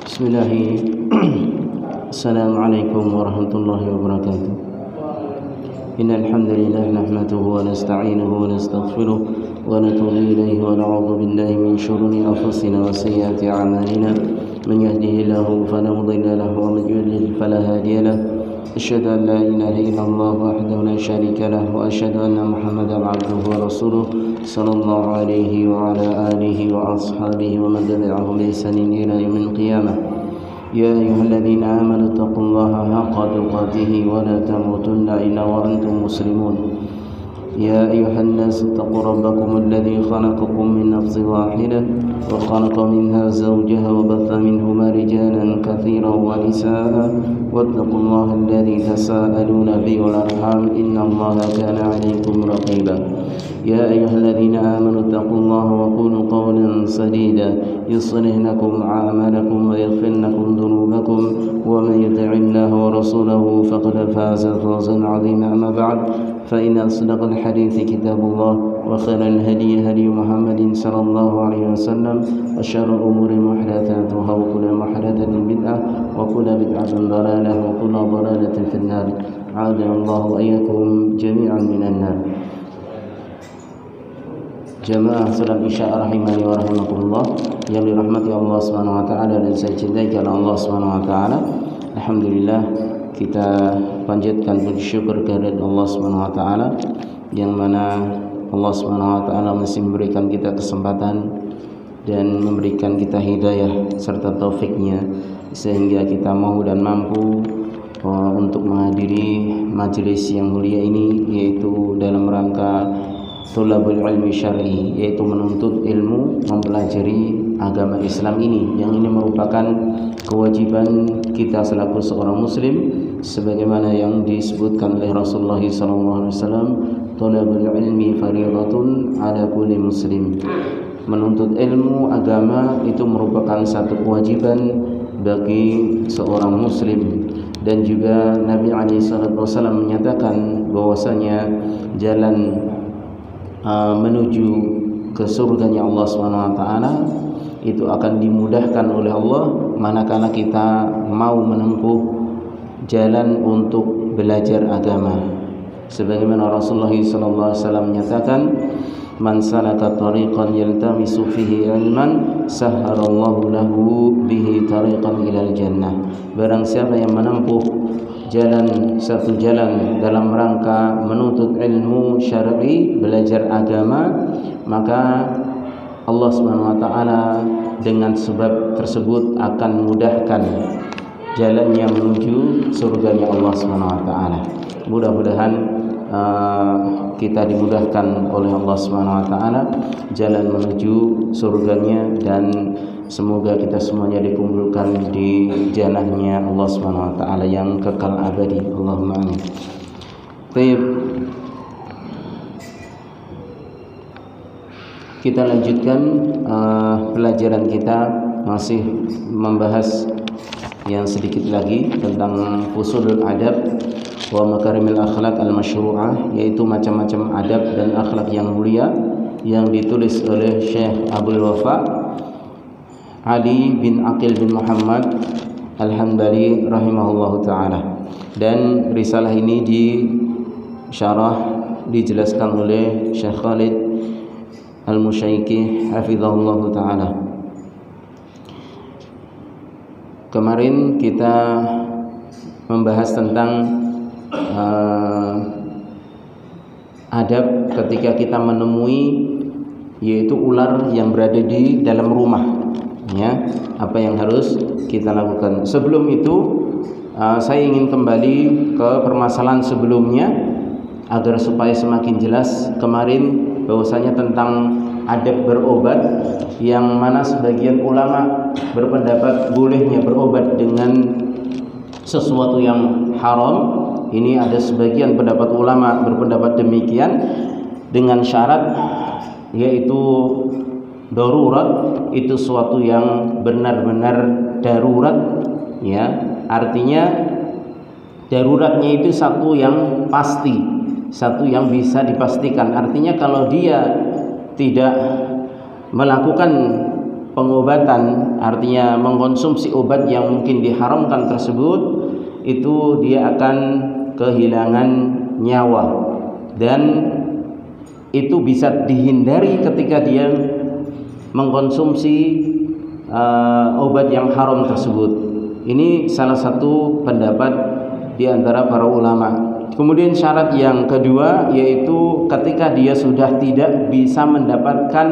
Bismillahirrahmanirrahim. Assalamualaikum warahmatullahi wabarakatuh. Innal hamdalillah nahmaduhu wa nasta'inuhu wa nastaghfiruh wa natubu ilayhi wa na'udzu billahi min shururi anfusina wa sayyiati a'malina. Man yahdihillahu fala mudilla lahu wa man yudlil fala hadiya lahu. Asyhadu an la ilaha illallah wahdahu la syarika lahu wa asyhadu anna Muhammadan 'abduhu wa rasuluh sallallahu alaihi wa ala alihi wa ashabihi wa man tabi'ahum bi ihsanin ila yaumil qiyamah. يا أيها الذين آمنوا اتقوا الله حق تقاته ولا تموتن إلا وأنتم مسلمون يا أيها الناس اتقوا ربكم الذي خلقكم من نفس واحدة وخلق منها زوجها وبث منهما رجالا كثيرا ونساء واتقوا الله الذي تساءلون به والأرحام إن الله كان عليكم رقيبا يا أيها الذين آمنوا اتقوا الله وقولوا قولا سديدا يصلح لكم أعمالكم ويغفر لكم ذنوبكم ومن يطع الله ورسوله فقد فاز فوزا عظيما. أما بعد فإن أصدق الحديث كتاب الله وخير الهدي هدي محمد صلى الله عليه وسلم وشر الأمور محدثاتها وكل محدثة بدعة وكل بدعة ضلالة وكل ضلالة في النار. أعاذنا الله وإياكم جميعا من النار. Jamaah salat Isya rahimani wa rahimakumullah yang dirahmati Allah Subhanahu wa taala dan saya cintai karena Allah Subhanahu wa taala. Alhamdulillah kita panjatkan puji syukur kehadirat Allah Subhanahu wa taala yang mana Allah Subhanahu wa taala masih memberikan kita kesempatan dan memberikan kita hidayah serta taufiknya sehingga kita mau dan mampu untuk menghadiri majelis yang mulia ini, yaitu dalam rangka Thalabul ilmi syar'i, yaitu menuntut ilmu, mempelajari agama Islam ini, yang ini merupakan kewajiban kita selaku seorang muslim sebagaimana yang disebutkan oleh Rasulullah SAW, Thalabul ilmi fardhatun ala kulli muslim. Menuntut ilmu agama itu merupakan satu kewajiban bagi seorang muslim, dan juga Nabi SAW menyatakan bahwasanya jalan menuju ke surganya Allah Subhanahu wa taala itu akan dimudahkan oleh Allah manakala kita mau menempuh jalan untuk belajar agama. Sebagaimana Rasulullah SAW menyatakan, man salaka tariqan yaltamisu fihi ilman sahharallahu lahu bihi tariqan ilal jannah. Barang siapa yang menempuh satu jalan dalam rangka menuntut ilmu syar'i, belajar agama, maka Allah Subhanahu wa taala dengan sebab tersebut akan mudahkan jalannya menuju surganya Allah Subhanahu wa taala. Mudah-mudahan kita dimudahkan oleh Allah Subhanahu wa taala jalan menuju surganya, dan semoga kita semuanya dikumpulkan di jannahnya Allah Subhanahu wa taala yang kekal abadi. Allahumma amin. Baik. Kita lanjutkan pelajaran kita, masih membahas yang sedikit lagi tentang fusulul adab wa makarimil akhlak al-masyru'ah, yaitu macam-macam adab dan akhlak yang mulia yang ditulis oleh Syekh Abdul Wafa Ali bin Aqil bin Muhammad Al-Hambali rahimahullahu ta'ala. Dan risalah ini dijelaskan oleh Syekh Khalid Al-Musyaiki hafizahullahu ta'ala. Kemarin kita membahas tentang adab ketika kita menemui, yaitu ular yang berada di dalam rumah, ya, apa yang harus kita lakukan. Sebelum itu saya ingin kembali ke permasalahan sebelumnya agar supaya semakin jelas. Kemarin bahwasanya tentang adab berobat, yang mana sebagian ulama berpendapat bolehnya berobat dengan sesuatu yang haram. Ini ada sebagian pendapat ulama berpendapat demikian dengan syarat, yaitu darurat, itu suatu yang benar-benar darurat, ya. Artinya daruratnya itu satu yang pasti, satu yang bisa dipastikan. Artinya kalau dia tidak melakukan pengobatan, artinya mengkonsumsi obat yang mungkin diharamkan tersebut, itu dia akan kehilangan nyawa, dan itu bisa dihindari ketika dia mengkonsumsi obat yang haram tersebut. Ini salah satu pendapat di antara para ulama. Kemudian syarat yang kedua yaitu ketika dia sudah tidak bisa mendapatkan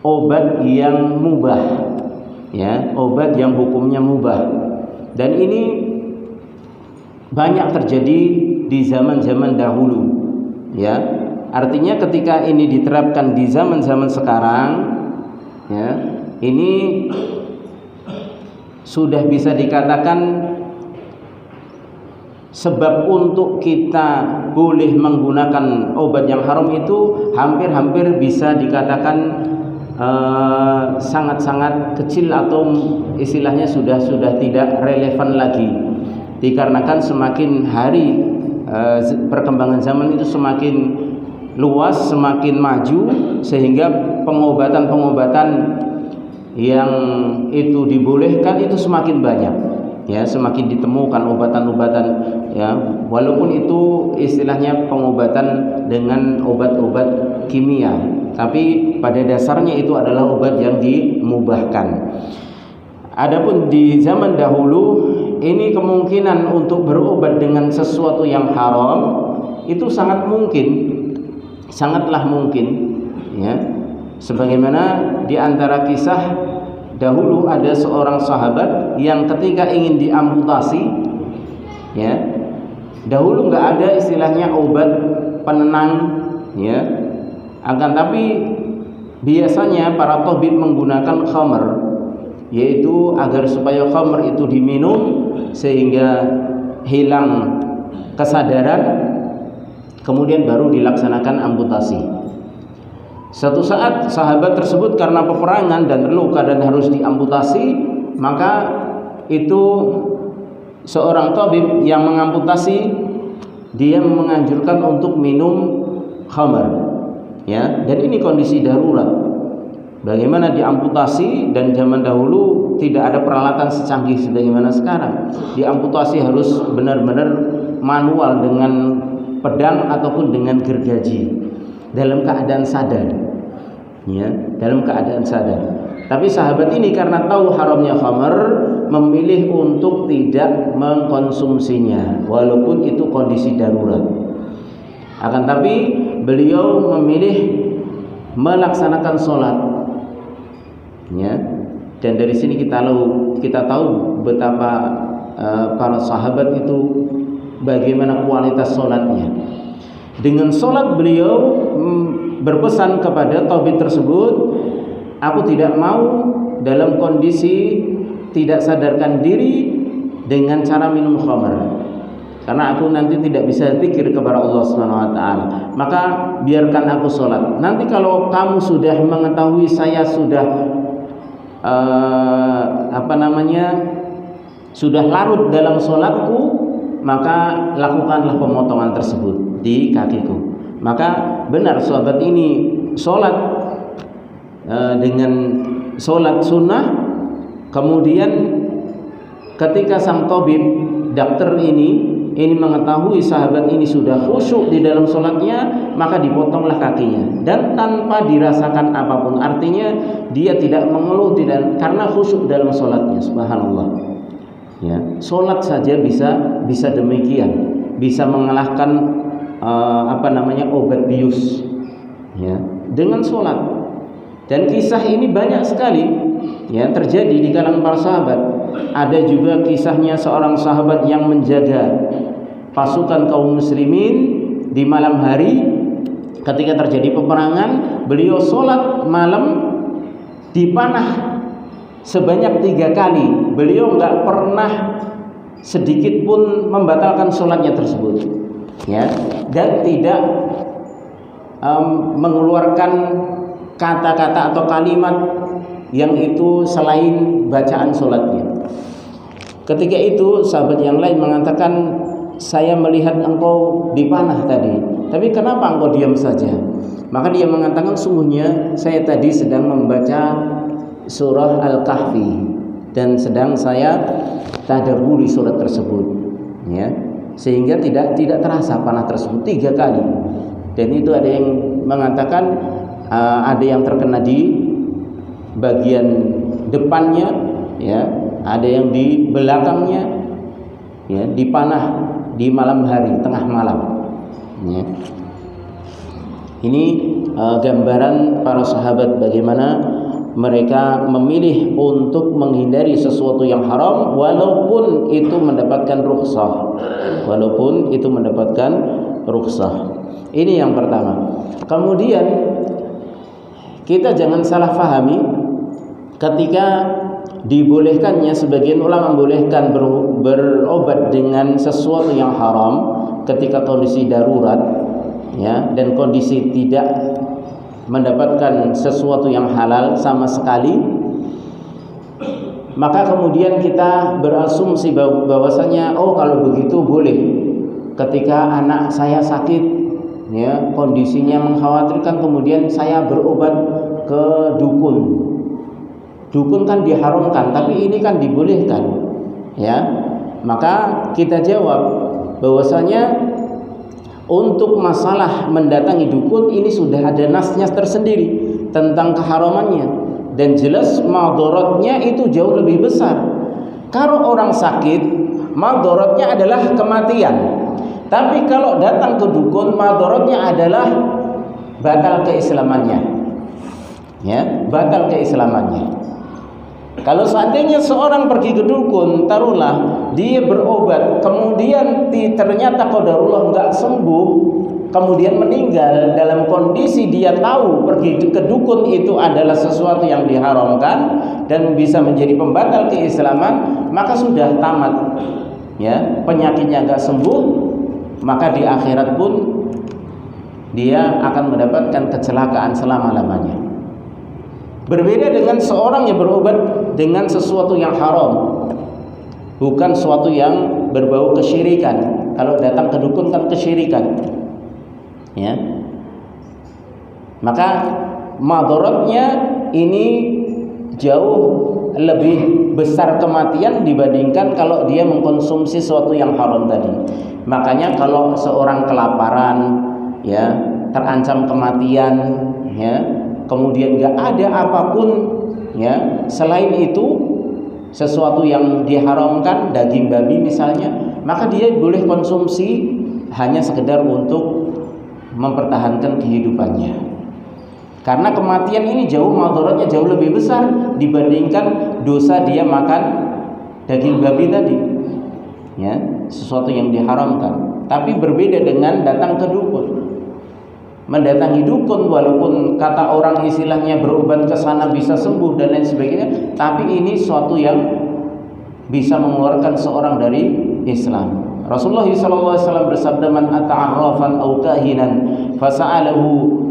obat yang mubah, ya, obat yang hukumnya mubah. Dan ini banyak terjadi di zaman-zaman dahulu, ya. Artinya ketika ini diterapkan di zaman-zaman sekarang, ya, ini sudah bisa dikatakan sebab untuk kita boleh menggunakan obat yang haram itu hampir-hampir bisa dikatakan sangat-sangat kecil, atau istilahnya sudah tidak relevan lagi, dikarenakan semakin hari perkembangan zaman itu semakin luas, semakin maju, sehingga pengobatan-pengobatan yang itu dibolehkan itu semakin banyak, ya, semakin ditemukan obatan-obatan, ya, walaupun itu istilahnya pengobatan dengan obat-obat kimia, tapi pada dasarnya itu adalah obat yang dimubahkan. Adapun di zaman dahulu ini kemungkinan untuk berobat dengan sesuatu yang haram itu sangat mungkin, sangatlah mungkin, ya. Sebagaimana di antara kisah dahulu ada seorang sahabat yang ketika ingin diamputasi, ya, dahulu nggak ada istilahnya obat penenang, ya, akan tapi biasanya para tabib menggunakan khamr, yaitu agar supaya khamr itu diminum sehingga hilang kesadaran, kemudian baru dilaksanakan amputasi. Suatu saat sahabat tersebut karena peperangan dan terluka dan harus diamputasi, maka itu seorang tabib yang mengamputasi dia menganjurkan untuk minum khamr, ya, dan ini kondisi darurat. Bagaimana diamputasi, dan zaman dahulu tidak ada peralatan secanggih sebagaimana sekarang. Diamputasi harus benar-benar manual dengan pedang ataupun dengan gergaji, dalam keadaan sadar, ya, dalam keadaan sadar. Tapi sahabat ini karena tahu haramnya khamr, memilih untuk tidak mengkonsumsinya walaupun itu kondisi darurat. Akan tapi beliau memilih melaksanakan sholat, ya. Dan dari sini kita tahu betapa para sahabat itu bagaimana kualitas sholatnya. Dengan sholat beliau berpesan kepada tabib tersebut, aku tidak mau dalam kondisi tidak sadarkan diri dengan cara minum khamr, karena aku nanti tidak bisa zikir kepada Allah Subhanahu wa taala. Maka biarkan aku sholat. Nanti kalau kamu sudah mengetahui saya sudah sudah larut dalam sholatku, maka lakukanlah pemotongan tersebut di kakiku. Maka benar sahabat ini sholat dengan sholat sunnah. Kemudian ketika sang tabib, dokter ini mengetahui sahabat ini sudah khusyuk di dalam sholatnya, maka dipotonglah kakinya dan tanpa dirasakan apapun. Artinya dia tidak mengeluh, tidak, karena khusyuk dalam sholatnya. Subhanallah, ya, sholat saja bisa demikian, bisa mengalahkan obat bius, ya, dengan sholat. Dan kisah ini banyak sekali, ya, terjadi di kalangan para sahabat. Ada juga kisahnya seorang sahabat yang menjaga pasukan kaum muslimin di malam hari ketika terjadi peperangan. Beliau sholat malam dipanah sebanyak 3 kali. Beliau nggak pernah sedikit pun membatalkan sholatnya tersebut, ya, dan tidak mengeluarkan kata-kata atau kalimat yang itu selain bacaan sholatnya. Ketika itu sahabat yang lain mengatakan, saya melihat engkau dipanah tadi, tapi kenapa engkau diam saja? Maka dia mengatakan, sungguhnya saya tadi sedang membaca surah Al-Kahfi dan sedang saya tadabburi surat tersebut, ya, sehingga tidak terasa panah tersebut 3 kali. Dan itu ada yang mengatakan ada yang terkena di bagian depannya, ya, ada yang di belakangnya, ya, dipanah di malam hari, tengah malam, ya. Ini gambaran para sahabat bagaimana mereka memilih untuk menghindari sesuatu yang haram walaupun itu mendapatkan rukhsah. Ini yang pertama. Kemudian kita jangan salah pahami ketika dibolehkannya, sebagian ulama membolehkan berobat dengan sesuatu yang haram ketika kondisi darurat, ya, dan kondisi tidak mendapatkan sesuatu yang halal sama sekali. Maka kemudian kita berasumsi bahwasanya kalau begitu boleh ketika anak saya sakit, ya, kondisinya mengkhawatirkan, kemudian saya berobat ke dukun. Dukun kan diharamkan, tapi ini kan dibolehkan, ya. Maka kita jawab bahwasanya untuk masalah mendatangi dukun ini sudah ada nasnya tersendiri tentang keharamannya, dan jelas madharatnya itu jauh lebih besar. Kalau orang sakit, madharatnya adalah kematian. Tapi kalau datang ke dukun, madharatnya adalah batal keislamannya, ya, batal keislamannya. Kalau seandainya seorang pergi ke dukun, taruhlah dia berobat, kemudian ternyata qadarullah nggak sembuh, kemudian meninggal dalam kondisi dia tahu pergi ke dukun itu adalah sesuatu yang diharamkan dan bisa menjadi pembatal keislaman, maka sudah tamat, ya, penyakitnya nggak sembuh, maka di akhirat pun dia akan mendapatkan kecelakaan selama-lamanya. Berbeda dengan seorang yang berobat dengan sesuatu yang haram, bukan sesuatu yang berbau kesyirikan. Kalau datang ke dukun kan kesyirikan, ya. Maka madharatnya ini jauh lebih besar kematian dibandingkan kalau dia mengkonsumsi sesuatu yang haram tadi. Makanya kalau seorang kelaparan, ya, terancam kematian, ya, kemudian nggak ada apapun, ya, selain itu sesuatu yang diharamkan, daging babi misalnya, maka dia boleh konsumsi hanya sekedar untuk mempertahankan kehidupannya. Karena kematian ini madharatnya jauh lebih besar dibandingkan dosa dia makan daging babi tadi, ya, sesuatu yang diharamkan. Tapi berbeda dengan datang ke dukun. Mendatangi dukun, walaupun kata orang istilahnya berobat ke sana bisa sembuh dan lain sebagainya, tapi ini suatu yang bisa mengeluarkan seorang dari Islam. Rasulullah SAW bersabda, "Man ata'arrafan aw kahinan fasa'alahu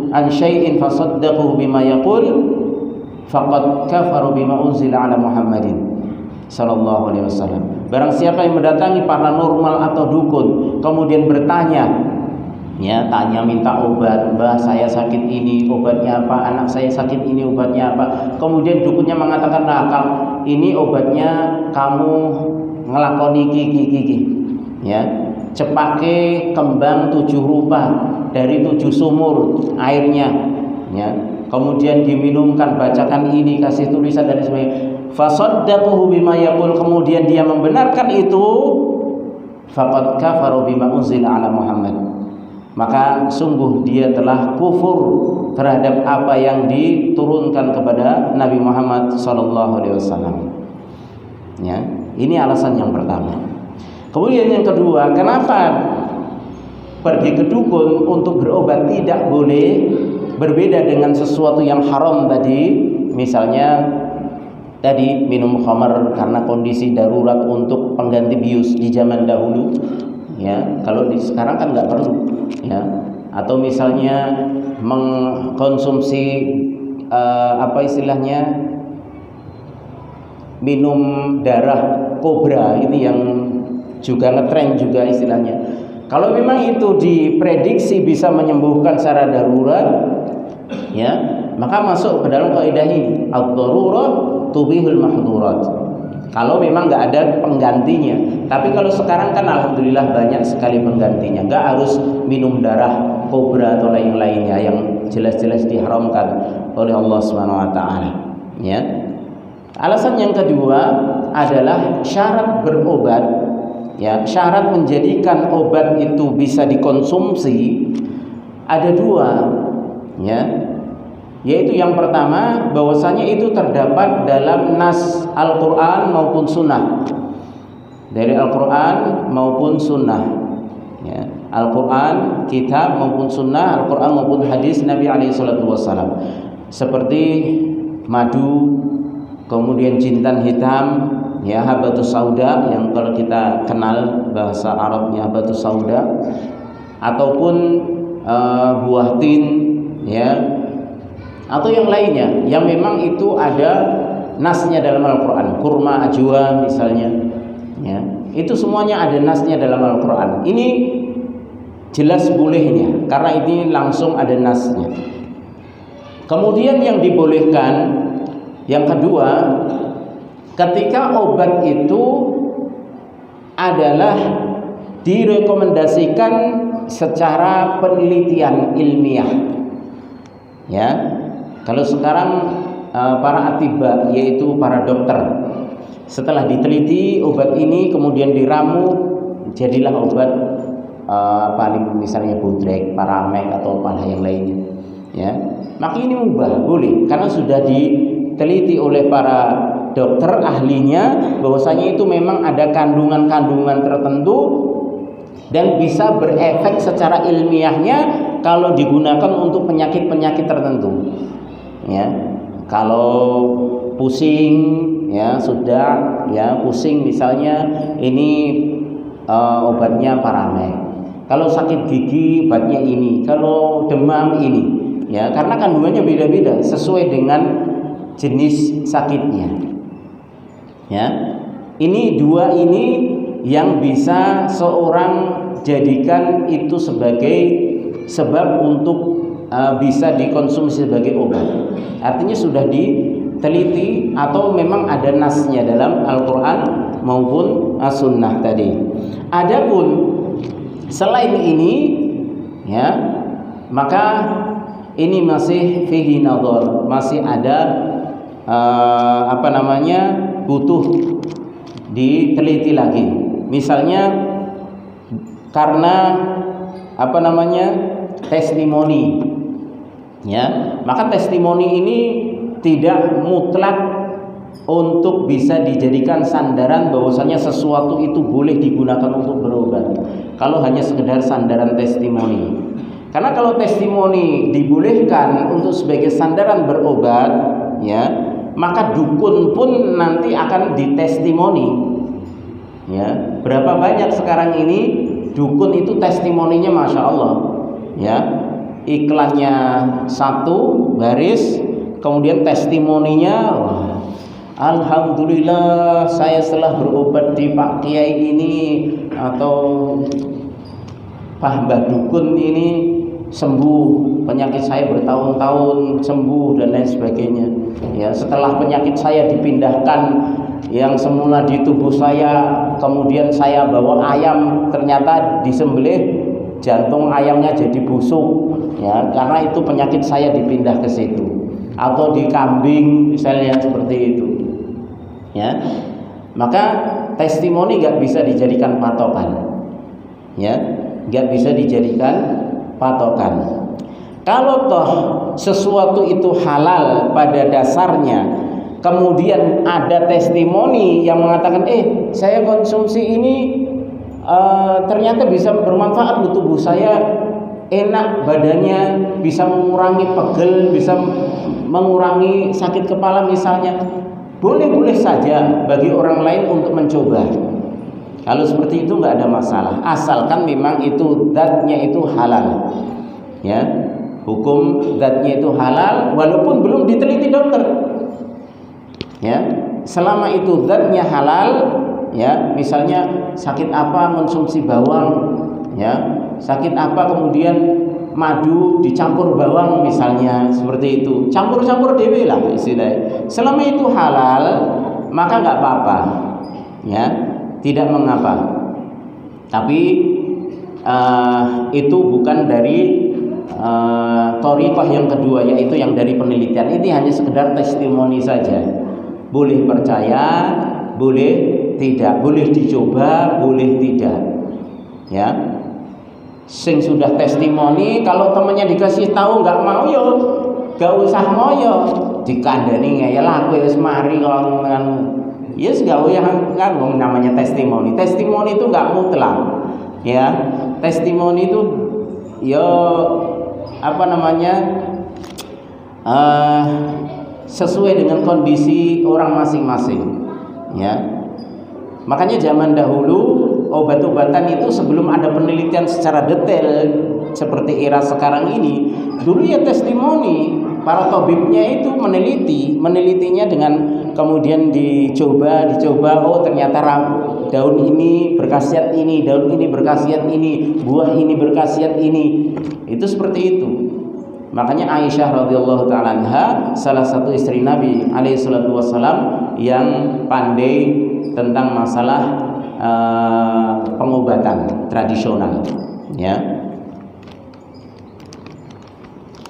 an syai'in fasaddaqahu bima yaqul faqad kafara bima unzila ala Muhammadin sallallahu alaihi wasallam." Barang siapa yang mendatangi paranormal atau dukun kemudian bertanya, ya, tanya minta obat, "Mbah, saya sakit ini, obatnya apa? Anak saya sakit ini, obatnya apa?" Kemudian dukunnya mengatakan, "Nah, ini obatnya kamu ngelakoni kiki, ya, cepake kembang 7 rupa dari 7 sumur airnya, ya, kemudian diminumkan, bacakan ini, kasih tulisan dan sebagainya. Fasaddaquhu bima yaqul," kemudian dia membenarkan itu, faqad kafara bima unzila ala Muhammad, maka sungguh dia telah kufur terhadap apa yang diturunkan kepada Nabi Muhammad SAW. Ya, ini alasan yang pertama. Kemudian yang kedua, kenapa pergi ke dukun untuk berobat tidak boleh? Berbeda dengan sesuatu yang haram tadi, misalnya tadi minum khamar karena kondisi darurat untuk pengganti bius di zaman dahulu, ya. Kalau sekarang kan nggak perlu, ya. Atau misalnya mengkonsumsi apa istilahnya, minum darah kobra, ini yang juga ngetren juga istilahnya. Kalau memang itu diprediksi bisa menyembuhkan secara darurat, ya, maka masuk ke dalam kaidah ini, ad-darurah tubihul mahdhurat. Kalau memang nggak ada penggantinya. Tapi kalau sekarang kan alhamdulillah banyak sekali penggantinya. Nggak harus minum darah kobra atau lain-lainnya yang jelas-jelas diharamkan oleh Allah Subhanahu wa taala, ya. Alasan yang kedua adalah syarat berobat, ya. Syarat menjadikan obat itu bisa dikonsumsi ada dua, ya. Yaitu yang pertama, bahwasanya itu terdapat dalam nas Al-Quran maupun Sunnah, dari Al-Quran maupun Sunnah, ya. Al-Quran kitab maupun Sunnah, Al-Quran maupun hadis Nabi SAW, seperti madu, kemudian jintan hitam, ya, habatus sauda, yang kalau kita kenal bahasa Arabnya habatus sauda, ataupun buah tin, ya, atau yang lainnya yang memang itu ada nasnya dalam Al-Quran, kurma ajwa misalnya, ya, itu semuanya ada nasnya dalam Al-Quran. Ini jelas bolehnya karena ini langsung ada nasnya. Kemudian yang dibolehkan yang kedua, ketika obat itu adalah direkomendasikan secara penelitian ilmiah, ya. Kalau sekarang para atibba, yaitu para dokter, setelah diteliti obat ini kemudian diramu, jadilah obat paling misalnya Budrek, Paramek atau apa yang lainnya, ya. Maka ini mubah, boleh, karena sudah diteliti oleh para dokter ahlinya bahwasanya itu memang ada kandungan-kandungan tertentu dan bisa berefek secara ilmiahnya kalau digunakan untuk penyakit-penyakit tertentu, ya. Kalau pusing, ya, sudah, ya, pusing misalnya ini obatnya Paramek. Kalau sakit gigi obatnya ini, kalau demam ini, ya, karena kandungannya beda-beda sesuai dengan jenis sakitnya, ya. Ini dua ini yang bisa seorang jadikan itu sebagai sebab untuk bisa dikonsumsi sebagai obat. Artinya sudah diteliti atau memang ada nasnya dalam Al-Quran maupun As-Sunnah tadi. Adapun selain ini, ya, maka ini masih fihi nadhar, masih ada butuh diteliti lagi. Misalnya karena testimoni, ya, maka testimoni ini tidak mutlak untuk bisa dijadikan sandaran bahwasanya sesuatu itu boleh digunakan untuk berobat. Kalau hanya sekedar sandaran testimoni, karena kalau testimoni dibolehkan untuk sebagai sandaran berobat, ya, maka dukun pun nanti akan ditestimoni, ya. Berapa banyak sekarang ini dukun itu testimoninya masya Allah, ya, iklannya satu baris, kemudian testimoninya, wah, alhamdulillah saya setelah berobat di Pak Kiai ini atau Pak Mbah Dukun ini sembuh, penyakit saya bertahun-tahun sembuh dan lain sebagainya, ya. Setelah penyakit saya dipindahkan yang semula di tubuh saya, kemudian saya bawa ayam, ternyata disembelih, jantung ayamnya jadi busuk, ya, karena itu penyakit saya dipindah ke situ. Atau di kambing misalnya seperti itu, ya. Maka testimoni nggak bisa dijadikan patokan, ya, nggak bisa dijadikan patokan. Kalau toh sesuatu itu halal pada dasarnya, kemudian ada testimoni yang mengatakan, saya konsumsi ini ternyata bisa bermanfaat untuk tubuh saya, enak badannya, bisa mengurangi pegel, bisa mengurangi sakit kepala misalnya, boleh-boleh saja bagi orang lain untuk mencoba. Kalau seperti itu nggak ada masalah, asalkan memang itu zatnya itu halal, ya. Hukum zatnya itu halal walaupun belum diteliti dokter, ya. Selama itu zatnya halal, ya, misalnya sakit apa konsumsi bawang, ya, sakit apa kemudian madu dicampur bawang misalnya, seperti itu. Campur-campur dewe lah istilahnya. Selama itu halal, maka nggak apa-apa, ya, tidak mengapa. Tapi itu bukan dari thoriqah yang kedua, yaitu yang dari penelitian. Ini hanya sekedar testimoni saja. Boleh percaya, boleh tidak, boleh dicoba, boleh tidak, ya. Sing sudah testimoni, kalau temannya dikasih tahu nggak mau, yo gak usah moyo, dikandani ngeyel aku wis mari kalau kan, yes gak usah kan, namanya testimoni. Testimoni itu nggak mutlak, ya. Testimoni itu yo apa namanya, sesuai dengan kondisi orang masing-masing, ya. Makanya zaman dahulu obat-obatan itu sebelum ada penelitian secara detail seperti era sekarang ini, dulu ya testimoni, para tabibnya itu menelitinya dengan kemudian dicoba, oh ternyata daun ini berkhasiat ini, daun ini berkhasiat ini, buah ini berkhasiat ini. Itu seperti itu. Makanya Aisyah radhiyallahu taala anha, salah satu istri Nabi alaihi salatu wasallam yang pandai tentang masalah pengobatan tradisional, ya.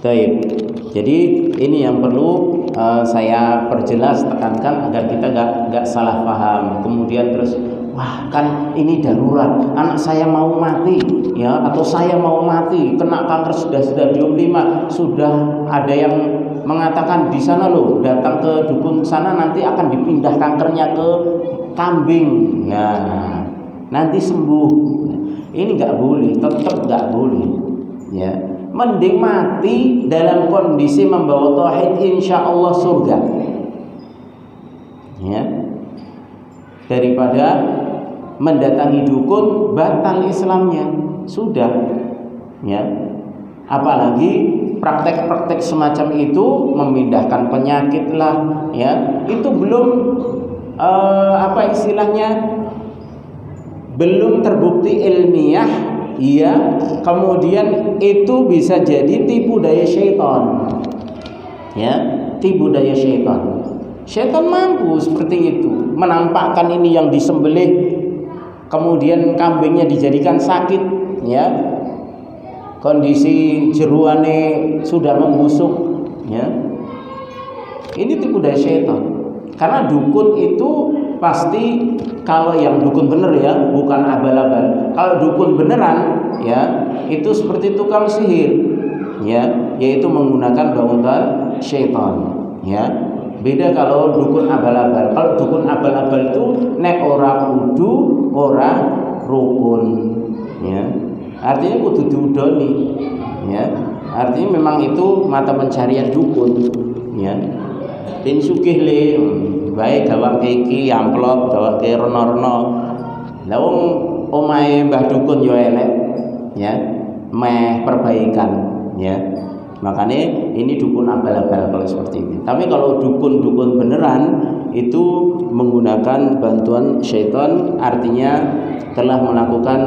Baik. Jadi ini yang perlu saya perjelas, tekankan agar kita gak salah paham. Kemudian terus, wah kan ini darurat, anak saya mau mati, ya, atau saya mau mati kena kanker sudah stadium 5, sudah ada yang mengatakan di sana loh, datang ke dukun sana nanti akan dipindah kankernya ke kambing, ya, nanti sembuh. Ini nggak boleh, tetap nggak boleh, ya. Mending mati dalam kondisi membawa tauhid, insya Allah surga, ya, daripada mendatangi dukun batal Islamnya sudah, ya. Apalagi praktek-praktek semacam itu memindahkan penyakit lah, ya, itu belum apa istilahnya, belum terbukti ilmiah, ya. Kemudian itu bisa jadi tipu daya syaitan, ya, tipu daya syaitan. Syaitan mampu seperti itu, menampakkan ini yang disembelih, kemudian kambingnya dijadikan sakit, ya, kondisi jeruannya sudah membusuk, ya. Ini tipu daya syaitan. Karena dukun itu pasti, kalau yang dukun bener ya, bukan abal-abal. Kalau dukun beneran, ya, itu seperti tukang sihir, ya, yaitu menggunakan bangunan syaitan, ya. Beda kalau dukun abal-abal. Kalau dukun abal-abal itu nek ora kudu, ora rukun, ya. Artinya kudu diudoni, ya. Artinya memang itu mata pencarian dukun, ya. Tin sugih le, bae gawake iki amplop, gawake rono-rono. Lah wong omahe Mbah Dukun yo elek, ya. Meh perbaikan, ya. Makanya ini dukun abal-abal kalau seperti ini. Tapi kalau dukun-dukun beneran itu menggunakan bantuan syaitan, artinya telah melakukan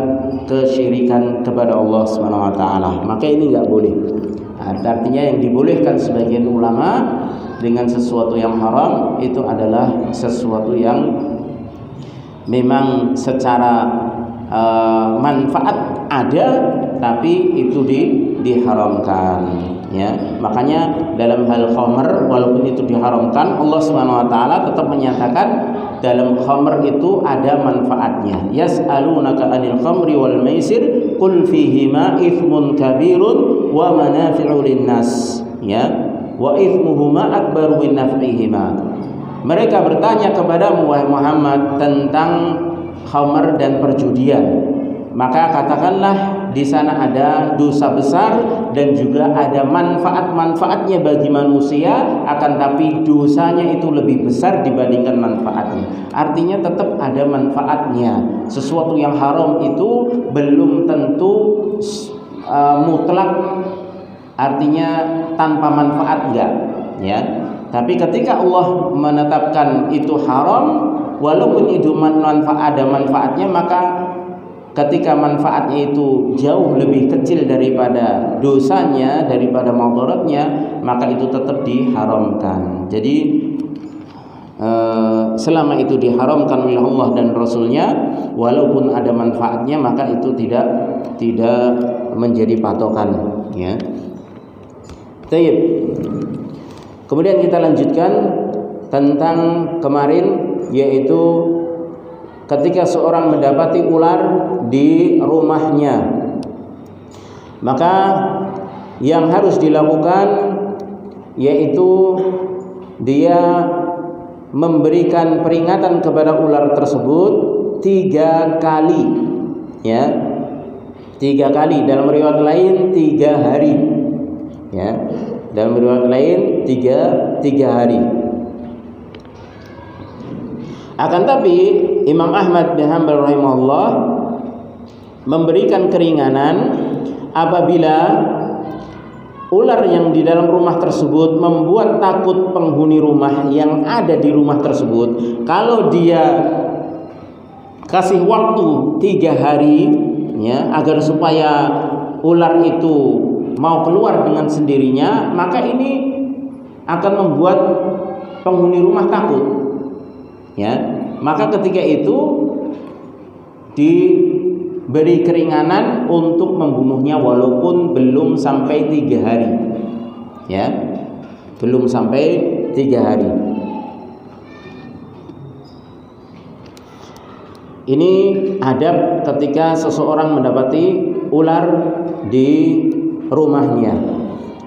kesyirikan kepada Allah Subhanahu wa taala. Maka ini enggak boleh. Artinya yang dibolehkan sebagian ulama dengan sesuatu yang haram itu adalah sesuatu yang memang secara manfaat ada, tapi itu diharamkan, ya. Makanya dalam hal khamr, walaupun itu diharamkan, Allah Subhanahu wa taala tetap menyatakan dalam khamr itu ada manfaatnya. Yas'alunaka 'anil khamri wal maisir qul fihima itsmun kabirun wa manafi'u lin-nas, ya. Wa itsmuhuma akbaru min naf'ihima. Mereka bertanya kepadamu wahai Muhammad tentang khamr dan perjudian. Maka katakanlah di sana ada dosa besar dan juga ada manfaat-manfaatnya bagi manusia, akan tapi dosanya itu lebih besar dibandingkan manfaatnya. Artinya tetap ada manfaatnya. Sesuatu yang haram itu belum tentu mutlak, artinya tanpa manfaat, enggak, ya. Tapi ketika Allah menetapkan itu haram, walaupun itu ada manfaatnya, maka ketika manfaatnya itu jauh lebih kecil daripada dosanya, daripada mudaratnya, maka itu tetap diharamkan. Jadi selama itu diharamkan oleh Allah dan Rasulnya, walaupun ada manfaatnya, maka itu tidak menjadi patokan, ya. Baik. Kemudian kita lanjutkan tentang kemarin, yaitu ketika seorang mendapati ular di rumahnya, maka yang harus dilakukan yaitu dia memberikan peringatan kepada ular tersebut 3 kali, ya, 3 kali. Dalam riwayat lain 3 hari, ya, dalam riwayat lain 3 hari. Akan tapi Imam Ahmad bin Hanbal rahimahullah memberikan keringanan apabila ular yang di dalam rumah tersebut membuat takut penghuni rumah yang ada di rumah tersebut. Kalau dia kasih waktu 3 hari, ya, agar supaya ular itu mau keluar dengan sendirinya, maka ini akan membuat penghuni rumah takut, ya. Maka ketika itu diberi keringanan untuk membunuhnya walaupun belum sampai 3 hari, ya, belum sampai 3 hari. Ini adab ketika seseorang mendapati ular di rumahnya,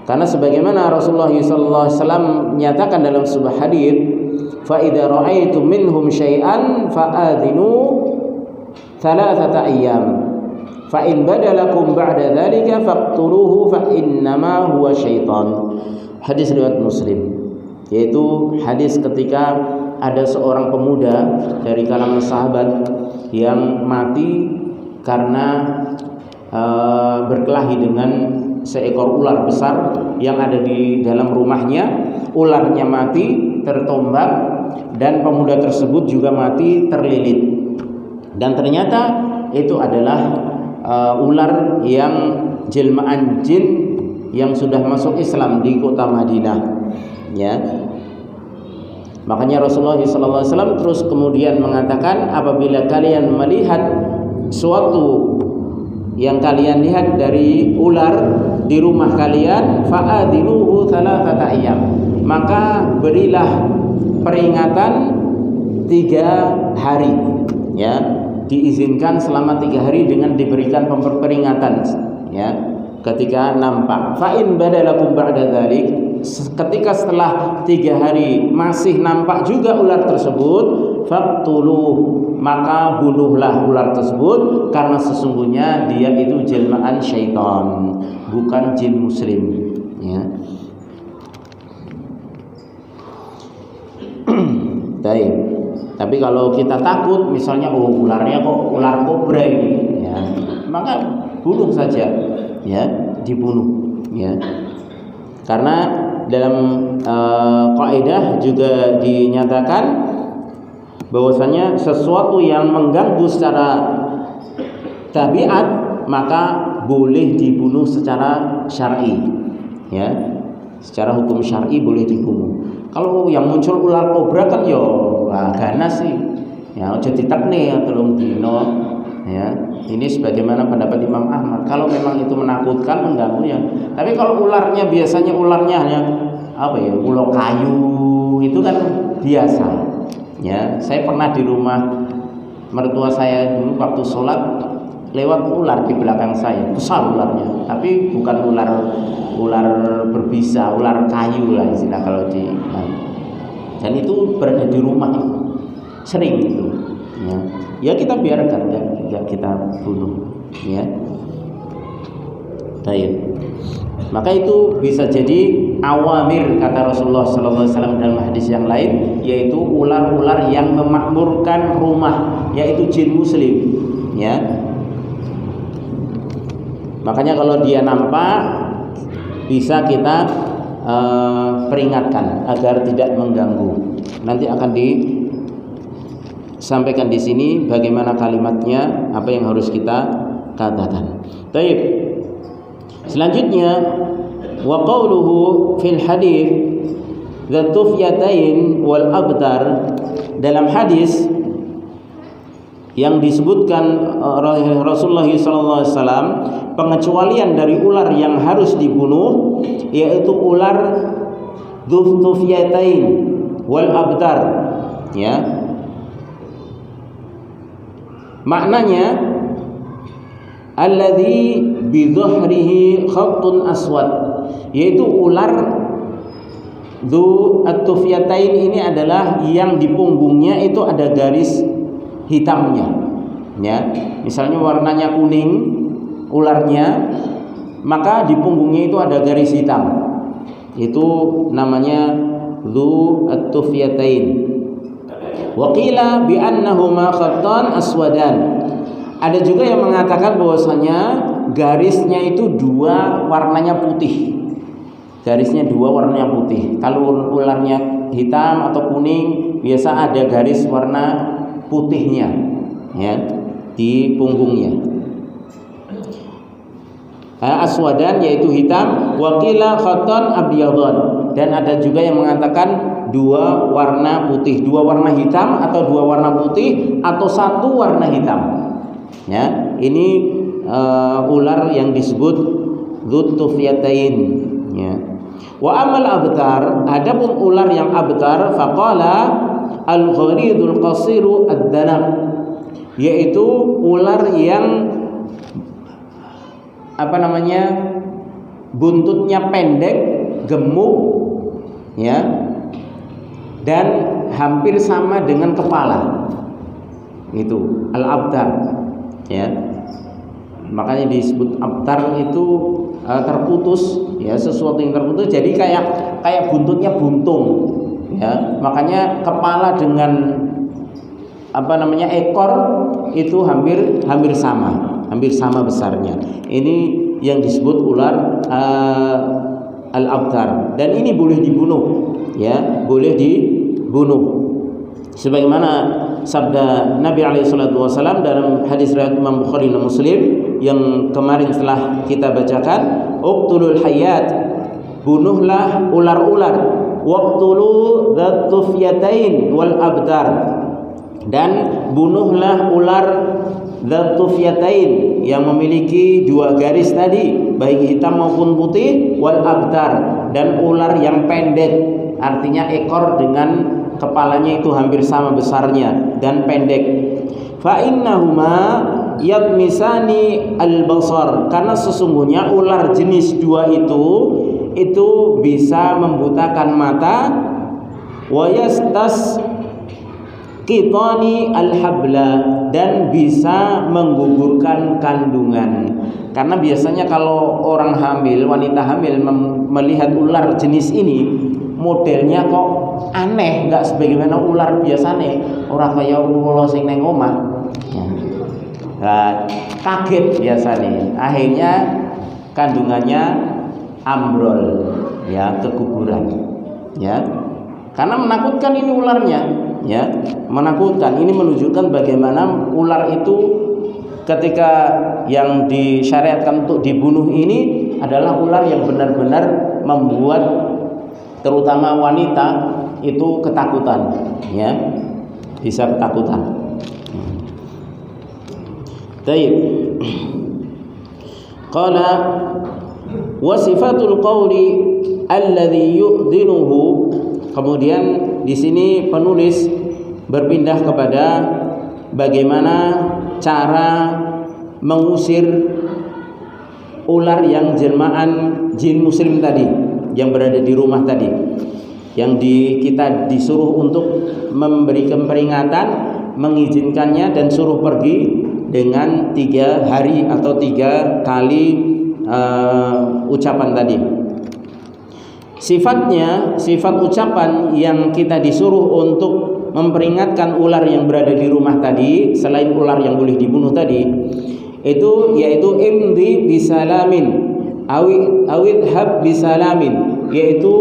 karena sebagaimana Rasulullah SAW menyatakan dalam sebuah hadis, fa idza ra'aitum minhum syai'an fa'adhinu 3 ayyam fa in badalakum ba'da dzalika faqtuluhu fa innama huwa syaitan. Hadis riwayat Muslim, yaitu hadis ketika ada seorang pemuda dari kalangan sahabat yang mati karena berkelahi dengan seekor ular besar yang ada di dalam rumahnya. Ularnya mati tertombak dan pemuda tersebut juga mati terlilit. Dan ternyata itu adalah ular yang jelmaan jin yang sudah masuk Islam di kota Madinah, ya. Makanya Rasulullah SAW terus kemudian mengatakan, apabila kalian melihat suatu yang kalian lihat dari ular di rumah kalian, fa'adiluhu 3 ayyam, maka berilah peringatan 3 hari, ya, diizinkan selama 3 hari dengan diberikan peringatan, ya, ketika nampak. Fa in badalakum ba'da dzalik, ketika setelah 3 hari masih nampak juga ular tersebut, faqtuluh, maka bunuhlah ular tersebut, karena sesungguhnya dia itu jelmaan syaitan, bukan jin muslim, ya. Baik. Tapi kalau kita takut, misalnya ularnya kok ular kobra ini, ya, maka bunuh saja, ya, dibunuh, ya. Karena dalam kaidah juga dinyatakan bahwasanya sesuatu yang mengganggu secara tabiat maka boleh dibunuh secara syar'i, ya, secara hukum syar'i boleh dibunuh. Kalau yang muncul ular kobra kan yo ganas sih, ya, aja ditekne ya, telung dino, ya. Ini sebagaimana pendapat Imam Ahmad. Kalau memang itu menakutkan, mengganggu, ya. Tapi kalau ularnya biasanya ularnya hanya apa ya, ular kayu, itu kan biasa, ya. Saya pernah di rumah mertua saya dulu waktu sholat lewat ular di belakang saya, besar ularnya, tapi bukan ular berbisa, ular kayu lah istilah kalau di. Dan itu berada di rumah itu, sering itu, ya. Ya kita biarkan, enggak kita bunuh, ya. Baik. Maka itu bisa jadi awamir, kata Rasulullah SAW dalam hadis yang lain, yaitu ular-ular yang memakmurkan rumah, yaitu jin muslim, ya. Makanya kalau dia nampak bisa kita peringatkan agar tidak mengganggu. Nanti akan sampaikan di sini bagaimana kalimatnya, apa yang harus kita katakan. Baik. Selanjutnya wa qawluhu fil hadits dzatufyatain wal abtar, dalam hadis yang disebutkan Rasulullah SAW pengecualian dari ular yang harus dibunuh, yaitu ular dzufyatain wal abtar, ya. Maknanya alladzi bi dhahrihi khattun aswad, yaitu ular dzu at-tufyatain ini adalah yang di punggungnya itu ada garis hitamnya, ya. Misalnya warnanya kuning ularnya, maka di punggungnya itu ada garis hitam. Itu namanya dzu at-tufyatain. Wa qila bi annahuma khattan aswadan. Ada juga yang mengatakan bahwasanya garisnya itu dua, warnanya putih. Garisnya dua, warnanya putih. Kalau ularnya hitam atau kuning, biasa ada garis warna putihnya, ya, di punggungnya. Aswadan yaitu hitam, wa qila khattan abyadhan, dan ada juga yang mengatakan dua warna putih, dua warna hitam atau dua warna putih atau satu warna hitam. Ya, ini ular yang disebut dzutufyatain, ya. Wa amal abtar, adapun ular yang abtar, faqala al-gharidul qasiru ad-danab, yaitu ular yang buntutnya pendek, gemuk, ya, dan hampir sama dengan kepala. Itu al-abtar, ya. Makanya disebut abtar itu terputus, ya, sesuatu yang terputus, jadi kayak buntutnya buntung, ya. Makanya kepala dengan ekor itu hampir sama besarnya. Ini yang disebut ular al-abtar, dan ini boleh dibunuh, ya, boleh dibunuh. Sebagaimana sabda Nabi SAW dalam hadis riwayat Imam Bukhari dan Muslim yang kemarin telah kita bacakan, uqtulul hayat, bunuhlah ular-ular, waqtulu dzatufyatain wal abtar, dan bunuhlah ular dzatufyatain yang memiliki dua garis tadi, baik hitam maupun putih, wal abtar, dan ular yang pendek, artinya ekor dengan kepalanya itu hampir sama besarnya dan pendek. Fa innahuma yadmisani al-basar, karena sesungguhnya ular jenis dua itu bisa membutakan mata. Wa yastas qitani al-habla, dan bisa menggugurkan kandungan. Karena biasanya kalau orang hamil, wanita hamil melihat ular jenis ini, modelnya kok aneh, nggak sebagaimana ular biasanya, orang kaya ular sing neng omah, ya. Nah, kaget biasanya, akhirnya kandungannya ambrol, ya, keguguran, ya. Karena menakutkan ini ularnya, ya, menakutkan. Ini menunjukkan bagaimana ular itu ketika yang disyariatkan untuk dibunuh ini adalah ular yang benar-benar membuat terutama wanita itu ketakutan, ya, bisa ketakutan. Baik. Qala wa sifatul qawli alladhi yu'dhinuhu. Kemudian di sini penulis berpindah kepada bagaimana cara mengusir ular yang jelmaan jin muslim tadi, yang berada di rumah tadi, yang kita disuruh untuk memberikan peringatan, mengizinkannya dan suruh pergi dengan 3 hari atau 3 kali ucapan tadi. Sifat ucapan yang kita disuruh untuk memperingatkan ular yang berada di rumah tadi, selain ular yang boleh dibunuh tadi, itu yaitu imdi bisalamin awidhab bisalamin, yaitu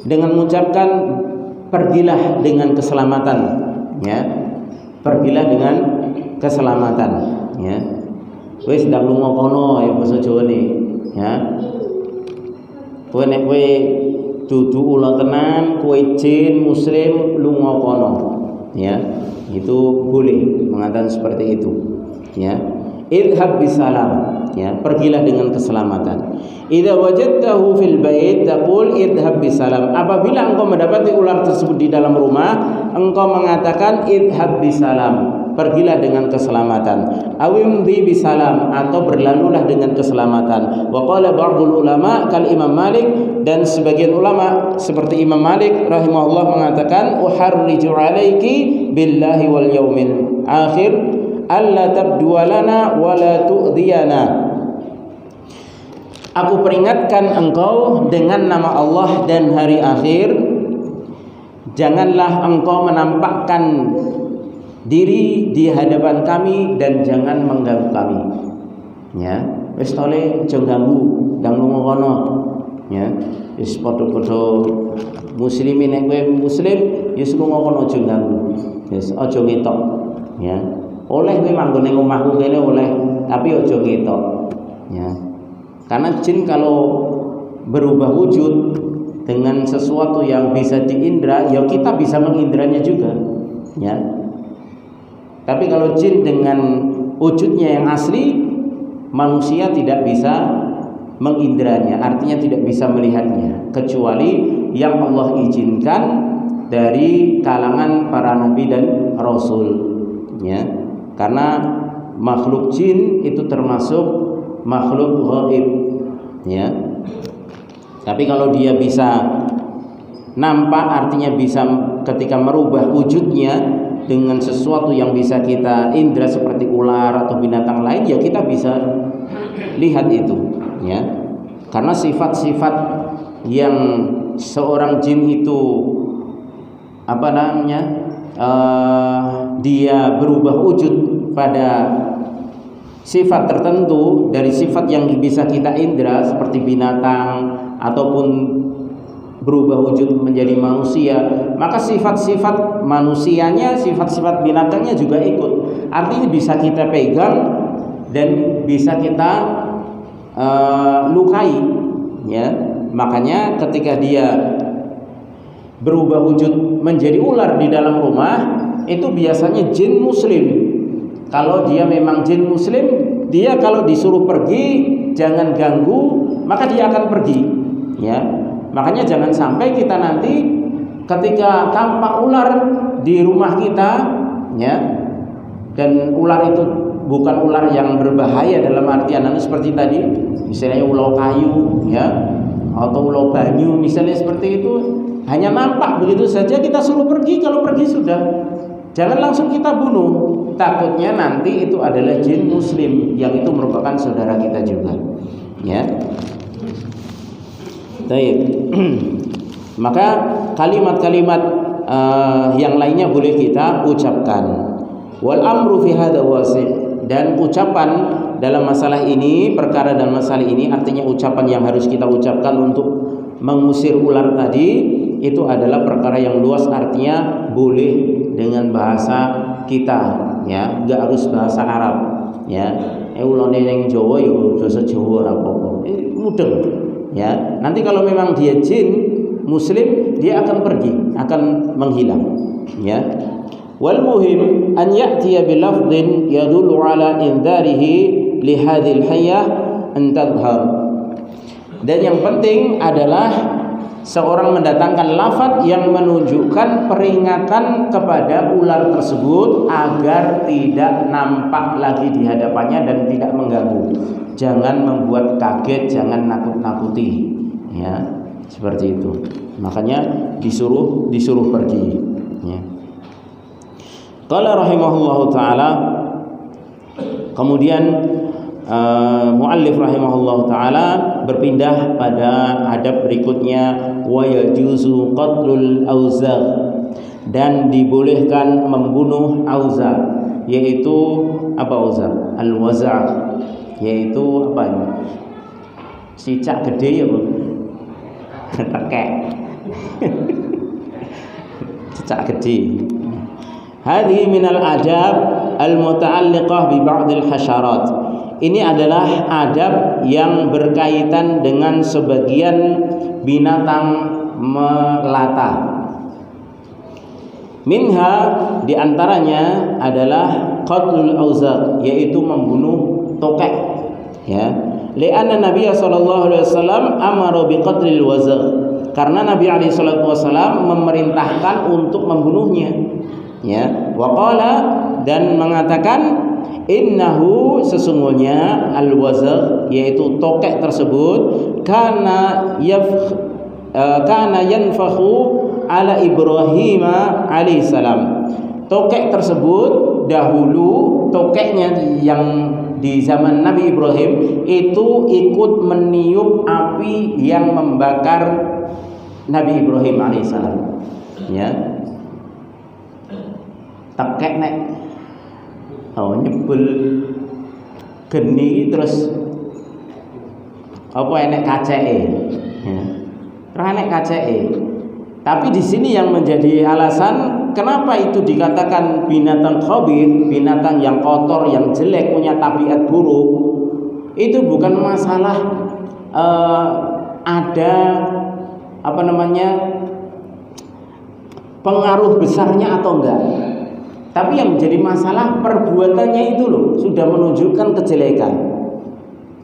dengan mengucapkan pergilah dengan keselamatan, ya. pergilah dengan keselamatan, ya. Wis ndang lunga kono ya basa Jawane, ya. Kowe nek kowe dudu ula tenan, kowe jin muslim lunga kono, ya. Itu boleh mengatakan seperti itu, ya. Idhab bisalam, ya, pergilah dengan keselamatan. Idza wajadtahu fil bait taqul idhab bisalam. Apabila engkau mendapati ular tersebut di dalam rumah, engkau mengatakan idhab bisalam, pergilah dengan keselamatan. Awimdi bisalam, atau berlalulah dengan keselamatan. Wa qala ba'dul ulama kal Imam Malik, dan sebagian ulama seperti Imam Malik rahimahullah mengatakan uharriju alaiki billahi wal yaumil akhir alla tabdualana wala tu'diyana. Aku peringatkan engkau dengan nama Allah dan hari akhir, janganlah engkau menampakkan diri di hadapan kami dan jangan mengganggu kami, ya. Wis tole aja ganggu ndang lunga kono, ya. Wis padha-padha muslimin, nek kowe muslim wis lunga kono aja ganggu, wis aja ngetok, ya. Oleh kowe manggon ning omahku kene oleh, tapi aja ngetok, ya. Karena jin kalau berubah wujud dengan sesuatu yang bisa diindra, ya kita bisa mengindranya juga, ya. Tapi kalau jin dengan wujudnya yang asli, manusia tidak bisa mengindranya, artinya tidak bisa melihatnya, kecuali yang Allah izinkan dari kalangan para nabi dan rasul, ya. Karena makhluk jin itu termasuk makhluk ghaib, ya. Tapi kalau dia bisa nampak, artinya bisa ketika merubah wujudnya dengan sesuatu yang bisa kita indra seperti ular atau binatang lain, ya kita bisa lihat itu, ya. Karena sifat-sifat yang seorang jin itu dia berubah wujud pada sifat tertentu dari sifat yang bisa kita indra seperti binatang ataupun berubah wujud menjadi manusia, maka sifat-sifat manusianya, sifat-sifat binatangnya juga ikut. Artinya bisa kita pegang dan bisa kita lukai, ya. Makanya ketika dia berubah wujud menjadi ular di dalam rumah, itu biasanya jin muslim. Kalau dia memang jin muslim, dia kalau disuruh pergi jangan ganggu, maka dia akan pergi, ya. Makanya jangan sampai kita nanti ketika tampak ular di rumah kita, ya, dan ular itu bukan ular yang berbahaya dalam artian seperti tadi, misalnya ular kayu, ya, atau ular banyu, misalnya seperti itu, hanya nampak begitu saja kita suruh pergi. Kalau pergi sudah, jangan langsung kita bunuh. Takutnya nanti itu adalah jin muslim yang itu merupakan saudara kita juga, ya. Baik. Maka kalimat-kalimat yang lainnya boleh kita ucapkan. Wal amru fi hadza wasi', dan ucapan dalam masalah ini, perkara dan masalah ini, artinya ucapan yang harus kita ucapkan untuk mengusir ular tadi, itu adalah perkara yang luas, artinya boleh dengan bahasa kita, ya, enggak harus bahasa Arab, ya. Ulane ning Jawa ya bahasa Jawa ora apa-apa. Mudeng, ya. Nanti kalau memang dia jin muslim, dia akan pergi, akan menghilang, ya. Wal muhim an ya'tiya bi lafdhin yadullu ala indarihi li hadhil hayyah an tadhhar. Dan yang penting adalah seorang mendatangkan lafaz yang menunjukkan peringatan kepada ular tersebut agar tidak nampak lagi di hadapannya dan tidak mengganggu. Jangan membuat kaget, jangan nakut-nakuti, ya, seperti itu. Makanya disuruh pergi, ya. Qala rahimahullahu taala, kemudian muallif rahimahullahu taala berpindah pada adab berikutnya, wa yajuzu qatlul auzar, dan dibolehkan membunuh auzar, yaitu apa auzar? Al-waza', yaitu apa ini? Cicak gede ya, Bu. Tekek. Cicak gede. Hadhi minal adab al-muta'alliqah bi ba'dil hasyarat. Ini adalah adab yang berkaitan dengan sebagian binatang melata. Minha, diantaranya adalah qatlul auzaq, yaitu membunuh tokek. Ya, li'anna Nabi sallallahu alaihi wasallam amara bi qatlil wazaq, karena Nabi alaihi salatu wasallam memerintahkan untuk membunuhnya. Ya, waqala, dan mengatakan innahu, sesungguhnya al-wazaq, yaitu tokek tersebut, kana yanfakhu ala Ibrahim alaihissalam. Tokek tersebut dahulu, tokeknya yang di zaman Nabi Ibrahim itu ikut meniup api yang membakar Nabi Ibrahim alaihissalam. Ya, tekek nek nyebul geni terus apa enek kaceke, ya. Terus enek kaceke. Tapi di sini yang menjadi alasan kenapa itu dikatakan binatang khabith, binatang yang kotor, yang jelek, punya tabiat buruk, itu bukan masalah ada pengaruh besarnya atau enggak. Tapi yang menjadi masalah perbuatannya itu loh, sudah menunjukkan kejelekan.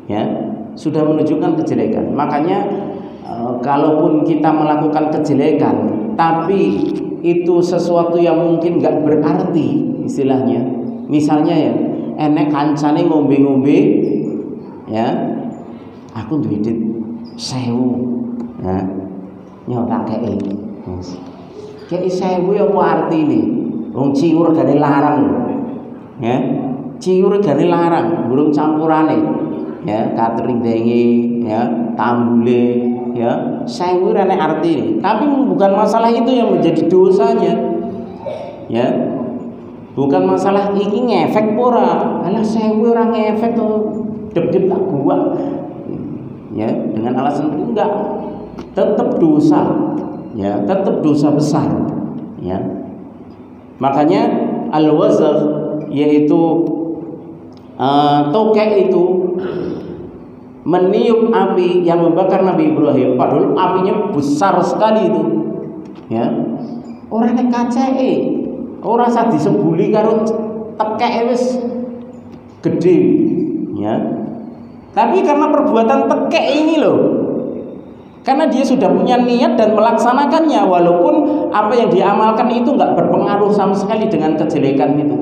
Ya, sudah menunjukkan kejelekan. Makanya kalaupun kita melakukan kejelekan, tapi itu sesuatu yang mungkin nggak berarti, istilahnya. Misalnya ya, enek kancane ngombe-ngombe, ya, aku duwe duit 1000, ya, nyotak kei. Kei 1000 apa artine? Wong ciur gane larang, ya, ciur gane larang, burung campurane, ya, catering dengi, ya, tambule. Ya, saya nek arti, tapi bukan masalah itu yang menjadi dosanya. Ya, bukan masalah iki ngefek pora. Alah saya ora ngefek tuh, dep-dep tak gua. Ya, dengan alasan itu enggak, tetap dosa. Ya, tetap dosa besar. Ya, makanya al-wazaq, yaitu tokek itu meniup api yang membakar Nabi Ibrahim, padahal apinya besar sekali itu. Ya, orang nek kaceke, ora usah disebuli karo tekeke wis gede. Ya, tapi karena perbuatan tekek ini loh, karena dia sudah punya niat dan melaksanakannya, walaupun apa yang dia amalkan itu nggak berpengaruh sama sekali dengan kejelekan itu.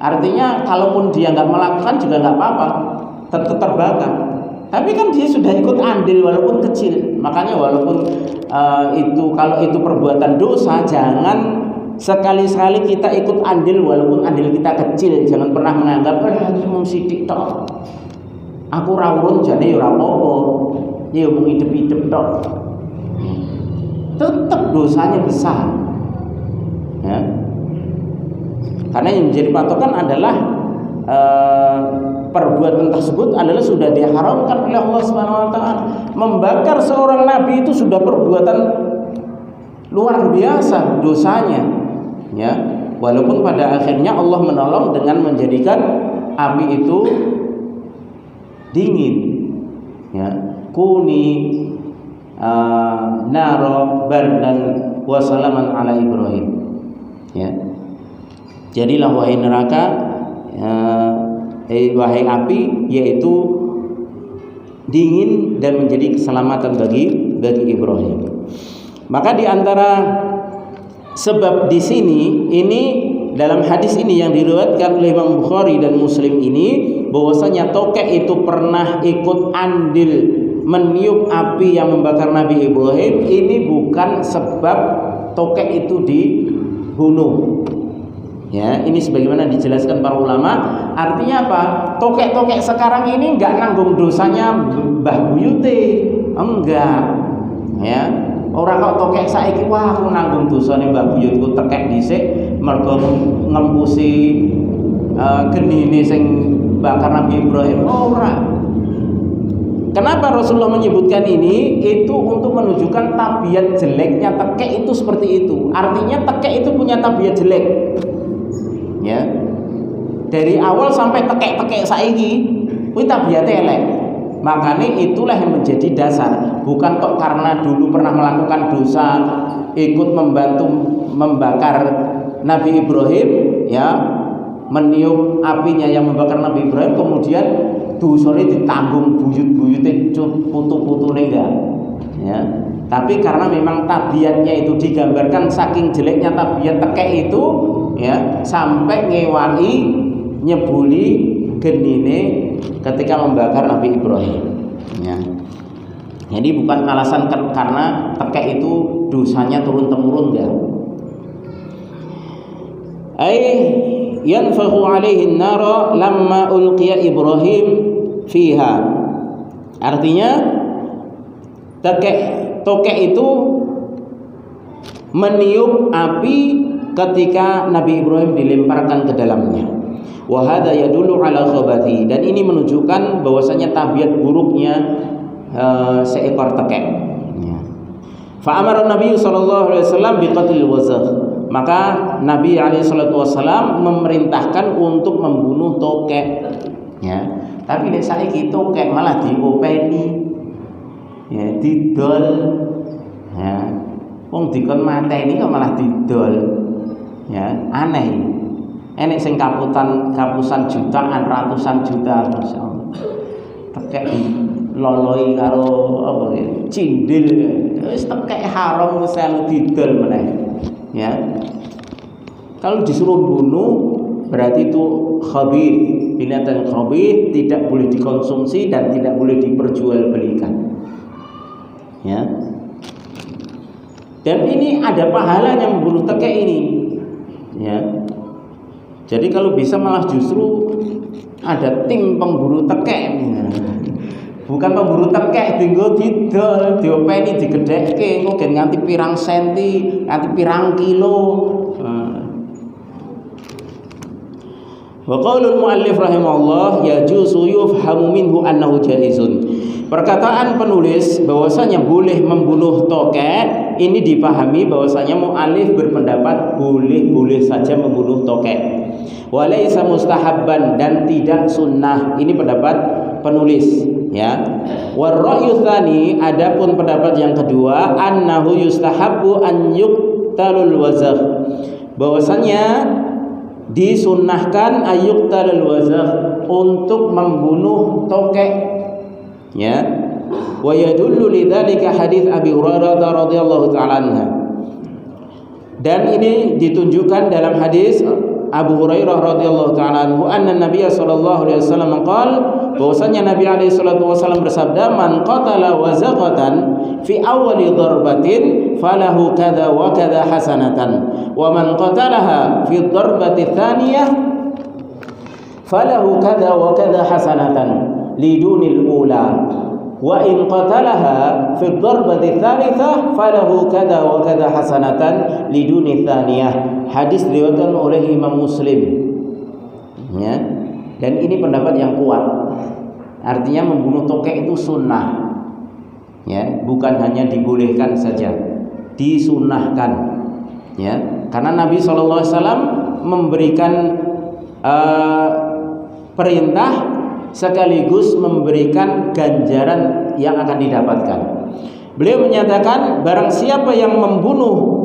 Artinya kalaupun dia nggak melakukan juga nggak apa-apa, tetap terbakar. Tapi kan dia sudah ikut andil walaupun kecil. Makanya walaupun kalau itu perbuatan dosa, jangan sekali-sekali kita ikut andil walaupun andil kita kecil. Jangan pernah menganggap mung sithik tok. Aku ra urun jane ya ora apa-apa. Ya mung idep-idep tok. Tetap dosanya besar. Ya. Karena yang menjadi patokan adalah perbuatan tersebut adalah sudah diharamkan oleh Allah Subhanahu wa taala. Membakar seorang nabi itu sudah perbuatan luar biasa dosanya. Ya, walaupun pada akhirnya Allah menolong dengan menjadikan api itu dingin. Ya, kuni naro bardan wa salaman ala Ibrahim. Ya. Jadilah wahai neraka, wahai api, yaitu dingin dan menjadi keselamatan bagi Ibrahim. Maka di antara sebab di sini ini dalam hadis ini yang diriwayatkan oleh Imam Bukhari dan Muslim ini, bahwasanya tokek itu pernah ikut andil meniup api yang membakar Nabi Ibrahim, ini bukan sebab tokek itu dibunuh. Ya, ini sebagaimana dijelaskan para ulama. Artinya apa? Tokek-tokek sekarang ini enggak nanggung dosanya Mbah Buyute, enggak. Ya, orang kok tokek saiki wah aku nanggung dosane Mbah Buyutku tekek dhisik mergo ngempusi genine sing bakar Nabi Ibrahim. Ora. Kenapa Rasulullah menyebutkan ini? Itu untuk menunjukkan tabiat jeleknya tekek itu seperti itu. Artinya tekek itu punya tabiat jelek. Ya. Dari awal sampai tekek-tekek saiki kuwi tabiate elek. Makanya itulah yang menjadi dasar. Bukan kok karena dulu pernah melakukan dosa ikut membantu membakar Nabi Ibrahim, ya, meniup apinya yang membakar Nabi Ibrahim, kemudian dosane ditanggung buyut-buyute putu-putune enggak. Ya. Tapi karena memang tabiatnya itu digambarkan saking jeleknya tabiat tekek itu, ya, sampai ngewaki nyebuli genine ketika membakar Nabi Ibrahim. Ya. Jadi bukan alasan karena tekek itu dosanya turun temurun enggak. Ai yanfahu alaihi an-nara lamma ulqiya Ibrahim fiha. Artinya tokek itu meniup api ketika Nabi Ibrahim dilemparkan ke dalamnya. Wa hadza yadullu ala khabathi, dan ini menunjukkan bahwasanya tabiat buruknya seekor tekek. Fa amara Nabi sallallahu alaihi wasallam biqatlil wazagh. Maka Nabi alaihi salatu wasallam memerintahkan untuk membunuh tokek. Ya. Tapi nek saiki tokek malah diopeni. Ya, didol. Ya. Wong dikon mateni kok malah didol. Ya, aneh. Enek sing kapusan jutaan, ratusan juta, masyaallah. Tekek loloi karo apa ya? Cindil. Wis tekek haram wis didol meneh. Ya. Kalau disuruh bunuh berarti itu khabith, binatang khabith, tidak boleh dikonsumsi dan tidak boleh diperjualbelikan. Ya. Dan ini ada pahalanya membunuh tekek ini. Ya. Jadi kalau bisa malah justru ada tim pemburu tekek. Bukan pemburu tekek dinggo didol, diopeni, digedhekke, engko gen nganti pirang senti, nganti pirang kilo. Wa qaulul muallif rahimahullah yajuzu yufhamu minhu annahu jaizun. Perkataan penulis bahwasanya boleh membunuh tokek ini dipahami bahwasanya muallif berpendapat boleh-boleh saja membunuh tokek. Walaysa mustahabban, dan tidak sunnah. Ini pendapat penulis, ya. Warra'yu tsani, adapun pendapat yang kedua, annahu yustahabbu an yuqtalul wazagh. Bahwasanya disunnahkan ayyuqtalul wazagh, untuk membunuh tokek. Ya. Wa yadullu lidzalika hadits Abi Hurairah radhiyallahu ta'ala anha. Dan ini ditunjukkan dalam hadis Abu Hurairah radhiyallahu ta'ala anhu anna Nabiy sallallahu alaihi wasallam qala, bahwasanya Nabi alaihi salatu wasallam bersabda, man qatala wazaghatan fi awwali darbatin falahu kadza wa kadza hasanatan wa man qatalaha fi darbati tsaniyah falahu kadza wa kadza hasanatan lidunil ula wa in qatalaha fi darbati tsalitsah falahu kadza wa kadza hasanatan liduni tsaniyah. Hadis diriwayatkan oleh Imam Muslim. Ya. Dan ini pendapat yang kuat. Artinya membunuh tokek itu sunnah. Ya, bukan hanya dibolehkan saja, disunnahkan. Ya, karena Nabi SAW memberikan perintah sekaligus memberikan ganjaran yang akan didapatkan. Beliau menyatakan barang siapa yang membunuh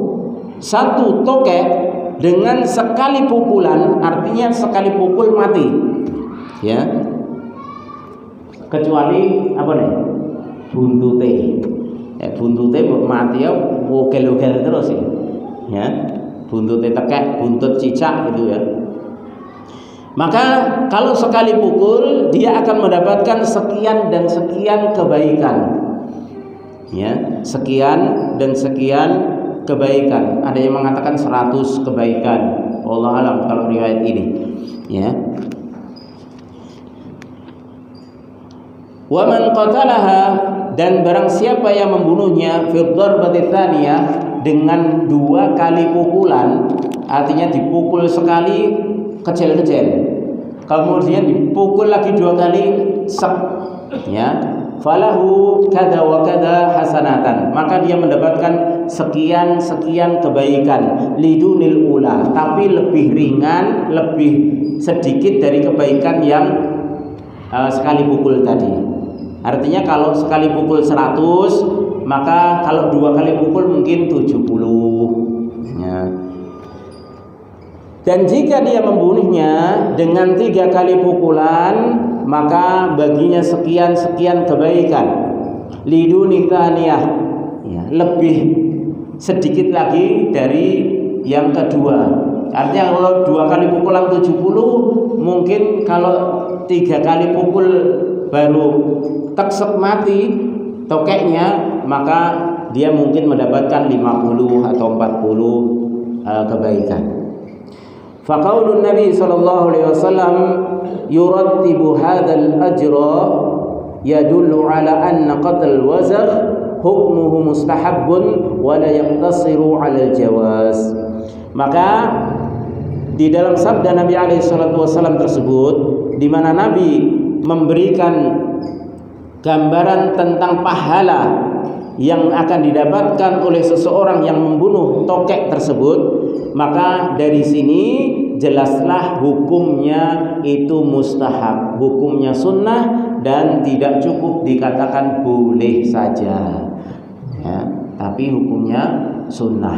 satu tokek dengan sekali pukulan, artinya sekali pukul mati, ya, kecuali apa nih, buntute, ya, buntute mati ya, wogel-wogel terus ya, buntute tekek, buntut cicak gitu ya. Maka kalau sekali pukul dia akan mendapatkan sekian dan sekian kebaikan, ya, sekian dan sekian kebaikan. Ada yang mengatakan 100 kebaikan. Wallahu alam kalau riwayat ini, ya. Wa man qatalaha, dan barang siapa yang membunuhnya fi darbati tsaniyah, dengan 2 kali pukulan, artinya dipukul sekali kecil-kecil, kemudian dipukul lagi 2 kali sek, ya, falahu kada wa kada hasanatan, maka dia mendapatkan sekian kebaikan lidunil ula, tapi lebih ringan, lebih sedikit dari kebaikan yang sekali pukul tadi. Artinya kalau sekali pukul 100, maka kalau 2 kali pukul mungkin 70 ya. Dan jika dia membunuhnya dengan 3 kali pukulan, maka baginya sekian kebaikan. Liduni tsaniyah ya, lebih sedikit lagi dari yang kedua. Artinya kalau 2 kali pukulan 70, mungkin kalau 3 kali pukul baru teksek mati tokeknya, maka dia mungkin mendapatkan 50 atau 40 kebaikan. Faqaulun Nabi sallallahu alaihi wasallam yurattibu hadzal ajra yadullu ala anna qatl wazagh hukmuhu mustahabbun wa la yaqtasiru ala al-jawaz. Maka di dalam sabda Nabi alaihi salatu wasallam tersebut, di mana Nabi memberikan gambaran tentang pahala yang akan didapatkan oleh seseorang yang membunuh tokek tersebut, maka dari sini jelaslah hukumnya itu mustahab, hukumnya sunnah, dan tidak cukup dikatakan boleh saja ya, tapi hukumnya sunnah.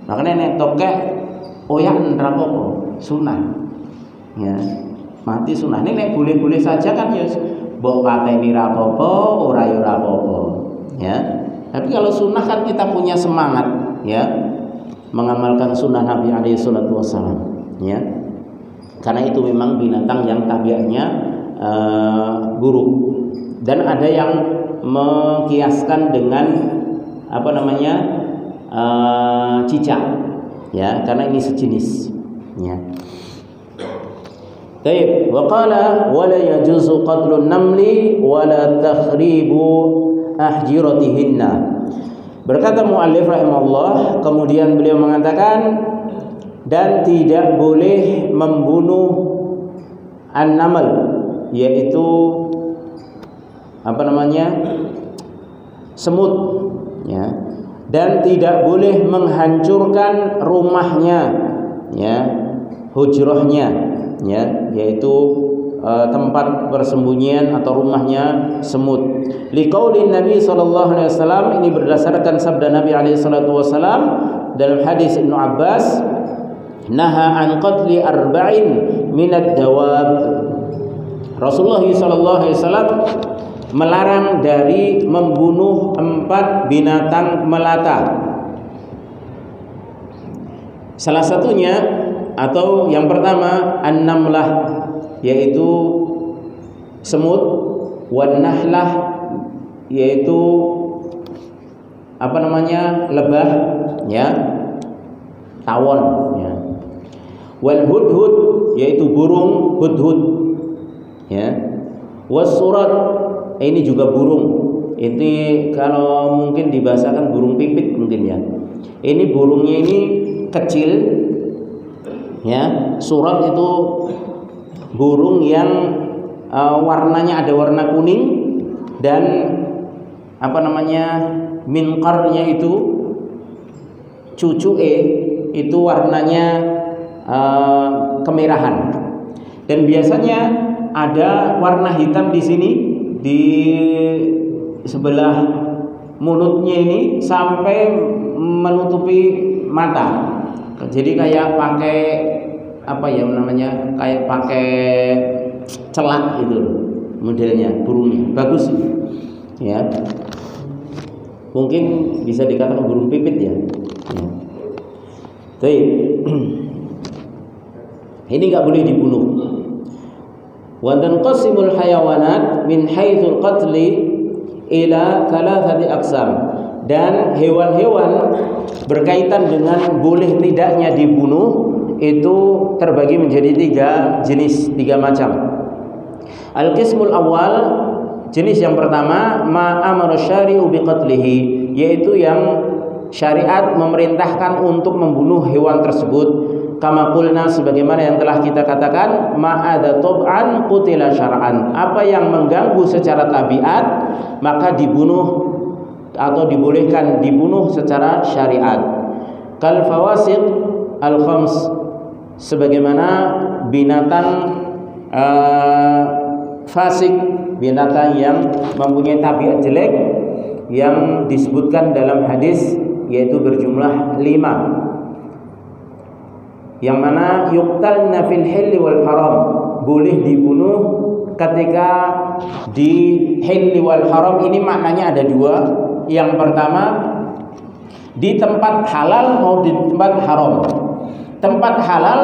Makanya nek tokek oyak nrapopo sunnah ya, mati sunnah. Nek boleh-boleh saja kan ya mbok pateni rapopo, ora ya rapopo ya. Tapi kalau sunnah kan kita punya semangat ya, mengamalkan sunnah Nabi alaihi salatu wasallam ya. Karena itu memang binatang yang tabiatnya buruk. Dan ada yang mengkiaskan dengan cicak ya, karena ini sejenis ya. Baik, wa qala wa la yajuzu qatlun namli wa la takhribu ahjiratihinna. Berkata muallif rahimahullah, kemudian beliau mengatakan, dan tidak boleh membunuh an-namal, yaitu semut ya, dan tidak boleh menghancurkan rumahnya ya, hujrahnya ya, yaitu tempat persembunyian atau rumahnya semut. Liqaulin Nabi sallallahu alaihi wasallam, ini berdasarkan sabda Nabi alaihi salatu wasallam dalam hadis Ibnu Abbas, naha an qatli arba'in minad dawab. Rasulullah sallallahu alaihi wasallam melarang dari membunuh 4 binatang melata. Salah satunya atau yang pertama an-namlah, yaitu semut, wan nahlah, yaitu lebah ya, tawon ya, wal hudhud, yaitu burung hudhud ya, wasurat, ini juga burung. Ini kalau mungkin dibahasakan burung pipit mungkin ya. Ini burungnya ini kecil ya. Surat itu burung yang warnanya ada warna kuning, dan minqarnya itu cucuke itu warnanya kemerahan, dan biasanya ada warna hitam di sini di sebelah mulutnya ini sampai menutupi mata. Jadi kayak pakai kayak pakai celak gitu modelnya, burungnya bagus ya. Mungkin bisa dikatakan burung pipit ya. Baik. Ini enggak boleh dibunuh. Wa tanqasimul hayawanat min haitsul qatli ila 3 aqsam. Dan hewan-hewan berkaitan dengan boleh tidaknya dibunuh itu terbagi menjadi 3 jenis, 3 macam. Al-qismul awal, jenis yang pertama, ma amara syari'u biqatlihi, yaitu yang syariat memerintahkan untuk membunuh hewan tersebut. Kama qulna, sebagaimana yang telah kita katakan, ma'adha tob'an qutila syar'an, apa yang mengganggu secara tabiat maka dibunuh atau dibolehkan dibunuh secara syariat. Kal fawasiq al khams, sebagaimana binatang fasik, binatang yang mempunyai tabiat jelek yang disebutkan dalam hadis, yaitu berjumlah 5, yang mana yuqtalna fil hilli wal haram, boleh dibunuh ketika di hilli wal haram. Ini maknanya ada 2. Yang pertama, di tempat halal mau di tempat haram. Tempat halal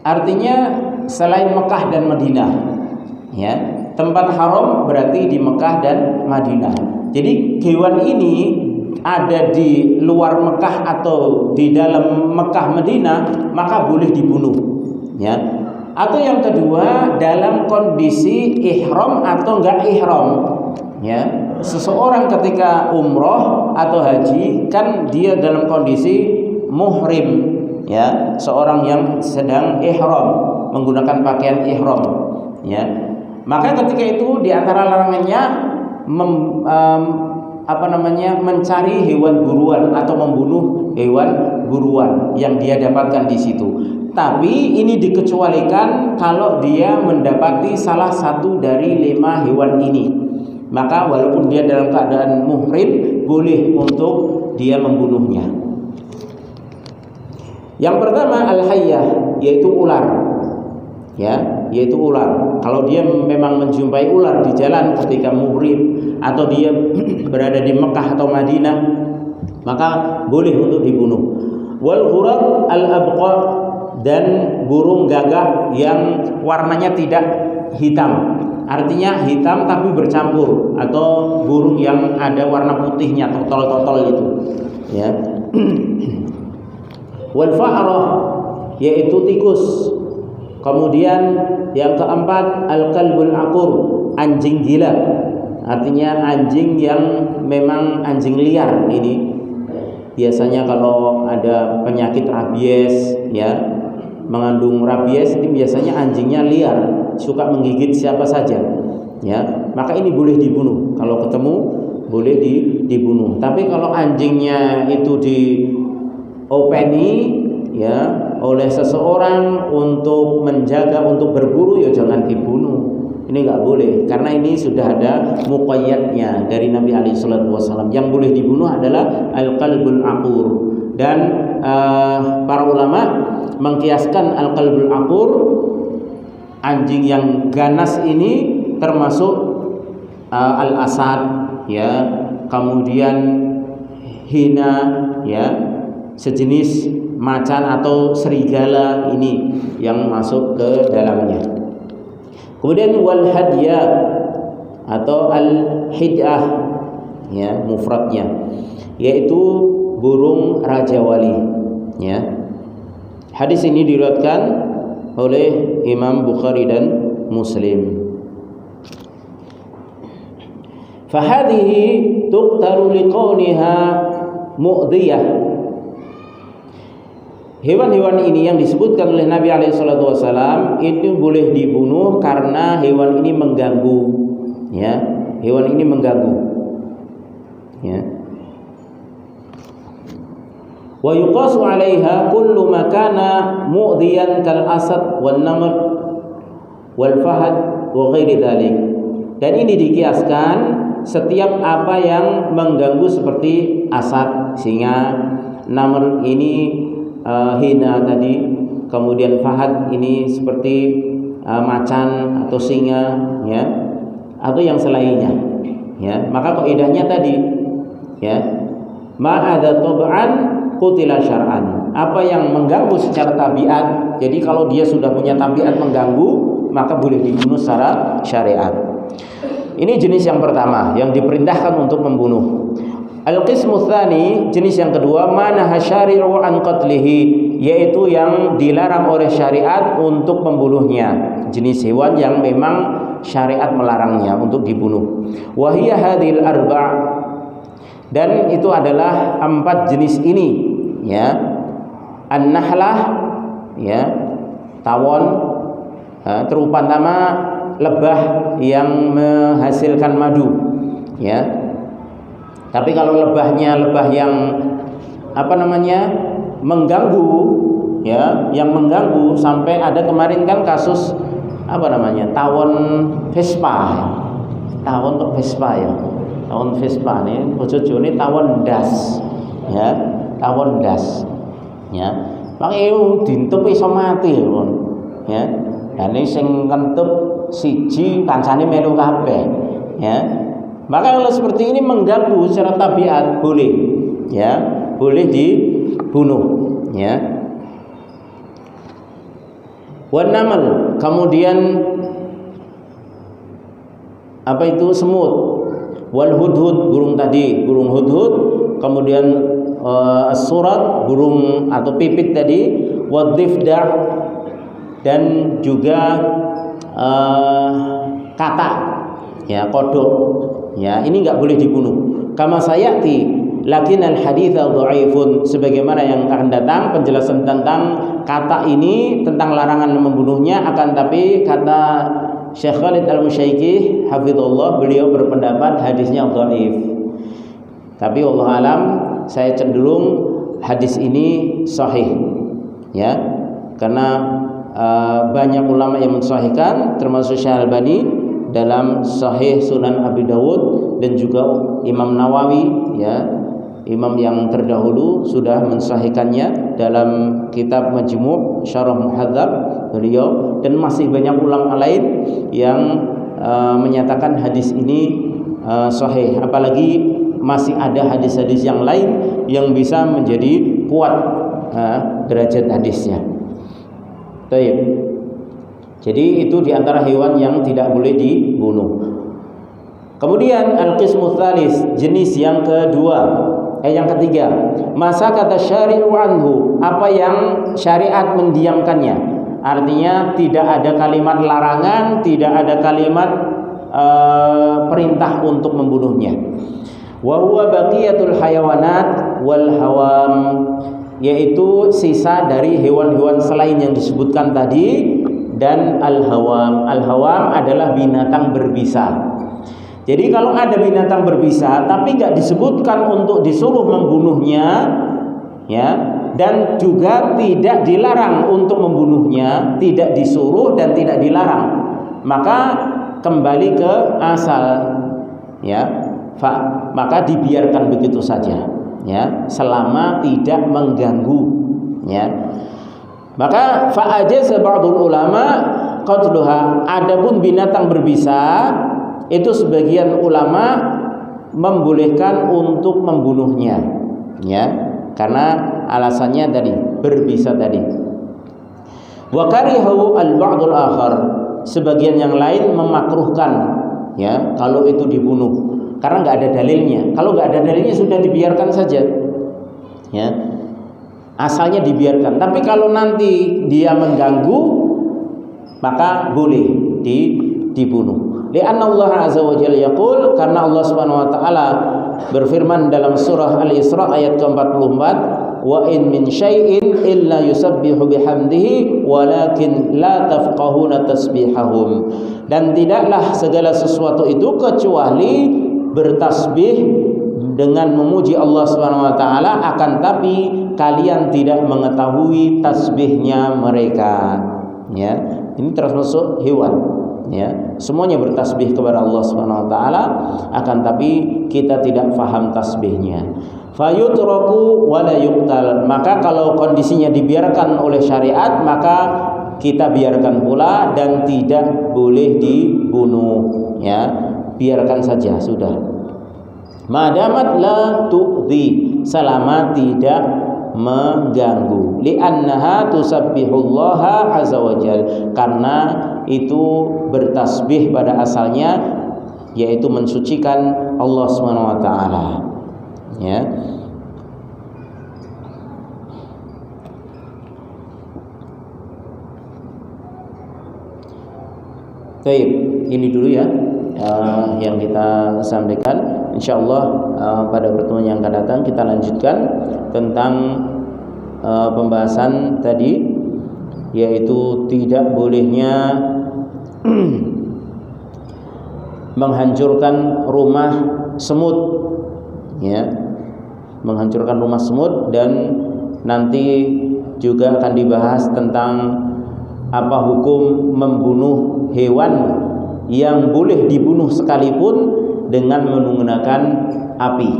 artinya selain Mekah dan Madinah, ya. Tempat haram berarti di Mekah dan Madinah. Jadi hewan ini ada di luar Mekah atau di dalam Mekah Madinah, maka boleh dibunuh, ya. Atau yang kedua, dalam kondisi ihram atau enggak ihram, ya. Seseorang ketika umroh atau haji kan dia dalam kondisi muhrim, ya, seorang yang sedang ihram menggunakan pakaian ihram, ya. Maka ketika itu di antara larangannya mencari hewan buruan atau membunuh hewan buruan yang dia dapatkan di situ. Tapi ini dikecualikan kalau dia mendapati salah satu dari 5 hewan ini. Maka walaupun dia dalam keadaan muhrim, boleh untuk dia membunuhnya. Yang pertama al-hayyah, yaitu ular. Ya, yaitu ular. Kalau dia memang menjumpai ular di jalan ketika muhrim atau dia berada di Mekah atau Madinah, maka boleh untuk dibunuh. Wal ghurab al-abqa, dan burung gagak yang warnanya tidak hitam. Artinya hitam tapi bercampur, atau burung yang ada warna putihnya, totol-totol itu, ya. Wal fa'rah, yaitu tikus. Kemudian yang keempat al-kalbul aqur, anjing gila. Artinya anjing yang memang anjing liar. Ini biasanya kalau ada penyakit rabies, ya, mengandung rabies, ini biasanya anjingnya liar, suka menggigit siapa saja, ya. Maka ini boleh dibunuh. Kalau ketemu boleh dibunuh. Tapi kalau anjingnya itu diopeni, ya, oleh seseorang untuk menjaga, untuk berburu, ya jangan dibunuh. Ini nggak boleh, karena ini sudah ada muqayyadnya dari Nabi SAW. Yang boleh dibunuh adalah al-qalbul aqur. Dan para ulama mengkiaskan al-qalbul aqur, anjing yang ganas ini, termasuk al-asad, ya, kemudian hina, ya, sejenis macan atau serigala ini yang masuk ke dalamnya. Kemudian wal hadya atau al hid'ah, ya, mufradnya, yaitu burung raja wali, ya. Hadis ini diriwayatkan oleh Imam Bukhari dan Muslim. Fahadhihi tuqtalu liqauniha mu'dhiyah. Hewan-hewan ini yang disebutkan oleh Nabi SAW itu boleh dibunuh karena hewan ini mengganggu, ya. Hewan ini mengganggu, ya. Wa yuqasu 'alaiha kullu ma kana mu'dhiyan kal asad wan namr wal fahad wa ghairi dzalik. Dan ini dikiaskan setiap apa yang mengganggu seperti asad, singa, namr ini hina tadi, kemudian fahad ini seperti macan atau singa, ya, atau yang selainnya, ya. Maka kaidahnya tadi, ya, ma ada tab'an qutila syar'an, apa yang mengganggu secara tabiat. Jadi kalau dia sudah punya tabiat mengganggu, maka boleh dibunuh secara syariat. Ini jenis yang pertama yang diperintahkan untuk membunuh. Al-qismu tsani, jenis yang kedua, mana hasyari'u an qatlihi, yaitu yang dilarang oleh syariat untuk membunuhnya. Jenis hewan yang memang syariat melarangnya untuk dibunuh. Wa hiya hadhil arba', dan itu adalah 4 jenis ini, ya. An-nahlah, ya, tawon, terutama lebah yang menghasilkan madu, ya. Tapi kalau lebahnya lebah yang mengganggu, ya, yang mengganggu sampai ada kemarin kan kasus tawon Vespa, ya. Tawon kok Vespa ya. Tawon Vespa nih bojone tawon das. Ya, tawon das. Ya. Makanya dintup iso mati ya, Pun. Ya. Dan ini sing kentup siji kancane melu kabeh. Ya. Maka kalau seperti ini mengganggu secara tabiat boleh, ya, boleh dibunuh, ya. Wan namal, kemudian semut, wal hudhud, burung tadi, burung hudhud, kemudian as-surat, burung atau pipit tadi, wadhifda, dan juga katak, ya, kodok, ya, ini enggak boleh dibunuh. Kama sayati, lakin al haditsa dhaifun, sebagaimana yang akan datang penjelasan tentang kata ini, tentang larangan membunuhnya. Akan tapi kata Syekh Khalid Al-Musyaiqi hafizallah, beliau berpendapat hadisnya dhaif. Tapi wallahu alam, saya cenderung hadis ini sahih, ya, karena banyak ulama yang mensahihkan, termasuk Syekh Albani dalam Sahih Sunan Abi Dawud, dan juga Imam Nawawi, ya, imam yang terdahulu sudah mensahihkannya dalam kitab Majmu' Syarah Muhadzab beliau, dan masih banyak ulama lain yang menyatakan hadis ini sahih. Apalagi masih ada hadis-hadis yang lain yang bisa menjadi kuat derajat hadisnya. Baik. Jadi itu diantara hewan yang tidak boleh dibunuh. Kemudian al-qismu tsalis, jenis yang ketiga, masa kata syari'u anhu, apa yang syariat mendiamkannya. Artinya tidak ada kalimat larangan, tidak ada kalimat perintah untuk membunuhnya. Wa huwa baqiyatul hayawanat wal hawam, yaitu sisa dari hewan-hewan selain yang disebutkan tadi, dan al-hawam. Al-hawam adalah binatang berbisa. Jadi kalau ada binatang berbisa tapi nggak disebutkan untuk disuruh membunuhnya, ya, dan juga tidak dilarang untuk membunuhnya, tidak disuruh dan tidak dilarang, maka kembali ke asal, ya, maka dibiarkan begitu saja, ya, selama tidak mengganggu, ya. Maka fa'ajaza ba'dul ulama qatluha, adapun binatang berbisa itu sebagian ulama membolehkan untuk membunuhnya, ya, karena alasannya tadi berbisa tadi. Wa karihu al-ba'dul akhar, sebagian yang lain memakruhkan, ya, kalau itu dibunuh karena nggak ada dalilnya. Kalau nggak ada dalilnya sudah dibiarkan saja, ya, asalnya dibiarkan. Tapi kalau nanti dia mengganggu, maka boleh dibunuh. Li'anna Allah azza wa jalla yaqul, karena Allah Subhanahu wa taala berfirman dalam surah Al-Isra ayat ke-44, wa in min syai'in illa yusabbihu bihamdihi walakin la tafqahuna tasbihahum, dan tidaklah segala sesuatu itu kecuali bertasbih dengan memuji Allah Subhanahu wa taala, akan tapi kalian tidak mengetahui tasbihnya mereka, ya. Ini termasuk hewan, ya, semuanya bertasbih kepada Allah Subhanahu wa taala, akan tapi kita tidak faham tasbihnya. Fayutraku wala yuqtal, maka kalau kondisinya dibiarkan oleh syariat, maka kita biarkan pula dan tidak boleh dibunuh, ya, biarkan saja sudah. Madamat la tu'dhi, selama tidak mengganggu. Li'annaha tusabbihullaha azza wajal, karena itu bertasbih pada asalnya, yaitu mensucikan Allah Subhanahu wa taala, ya. Baik, ini dulu ya yang kita sampaikan. Insyaallah pada pertemuan yang akan datang kita lanjutkan tentang pembahasan tadi, yaitu tidak bolehnya menghancurkan rumah semut, ya, menghancurkan rumah semut. Dan nanti juga akan dibahas tentang apa hukum membunuh hewan yang boleh dibunuh sekalipun dengan menggunakan api,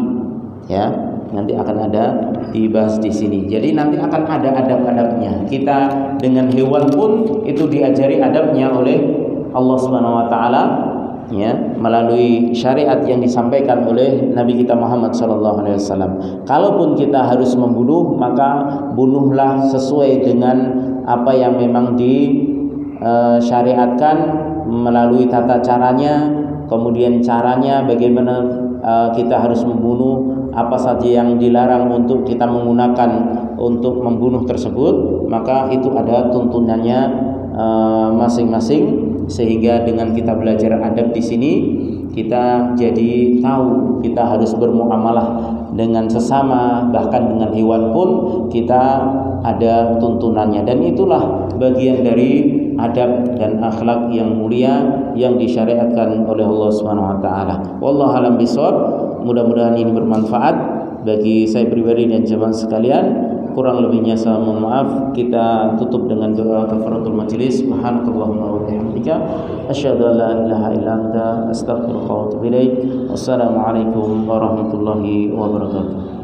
ya. Nanti akan ada dibahas di sini. Jadi nanti akan ada adab-adabnya. Kita dengan hewan pun itu diajari adabnya oleh Allah Subhanahu wa taala, ya, melalui syariat yang disampaikan oleh Nabi kita Muhammad sallallahu alaihi wasallam. Kalaupun kita harus membunuh, maka bunuhlah sesuai dengan apa yang memang disyariatkan melalui tata caranya, kemudian caranya bagaimana kita harus membunuh, apa saja yang dilarang untuk kita menggunakan untuk membunuh tersebut, maka itu ada tuntunannya masing-masing. Sehingga dengan kita belajar adab di sini, kita jadi tahu kita harus bermuamalah dengan sesama, bahkan dengan hewan pun kita ada tuntunannya. Dan itulah bagian dari adab dan akhlak yang mulia yang disyariatkan oleh Allah Subhanahu wa taala. Wallahu a'lam bishawab. Mudah-mudahan ini bermanfaat bagi saya pribadi dan jemaah sekalian. Kurang lebihnya saya mohon maaf. Kita tutup dengan doa kafaratul majelis. Subhanakallahumma wa bihamdika asyhadu an la ilaha illa anta astaghfiruka wa atubu ilaik. Wassalamualaikum warahmatullahi wabarakatuh.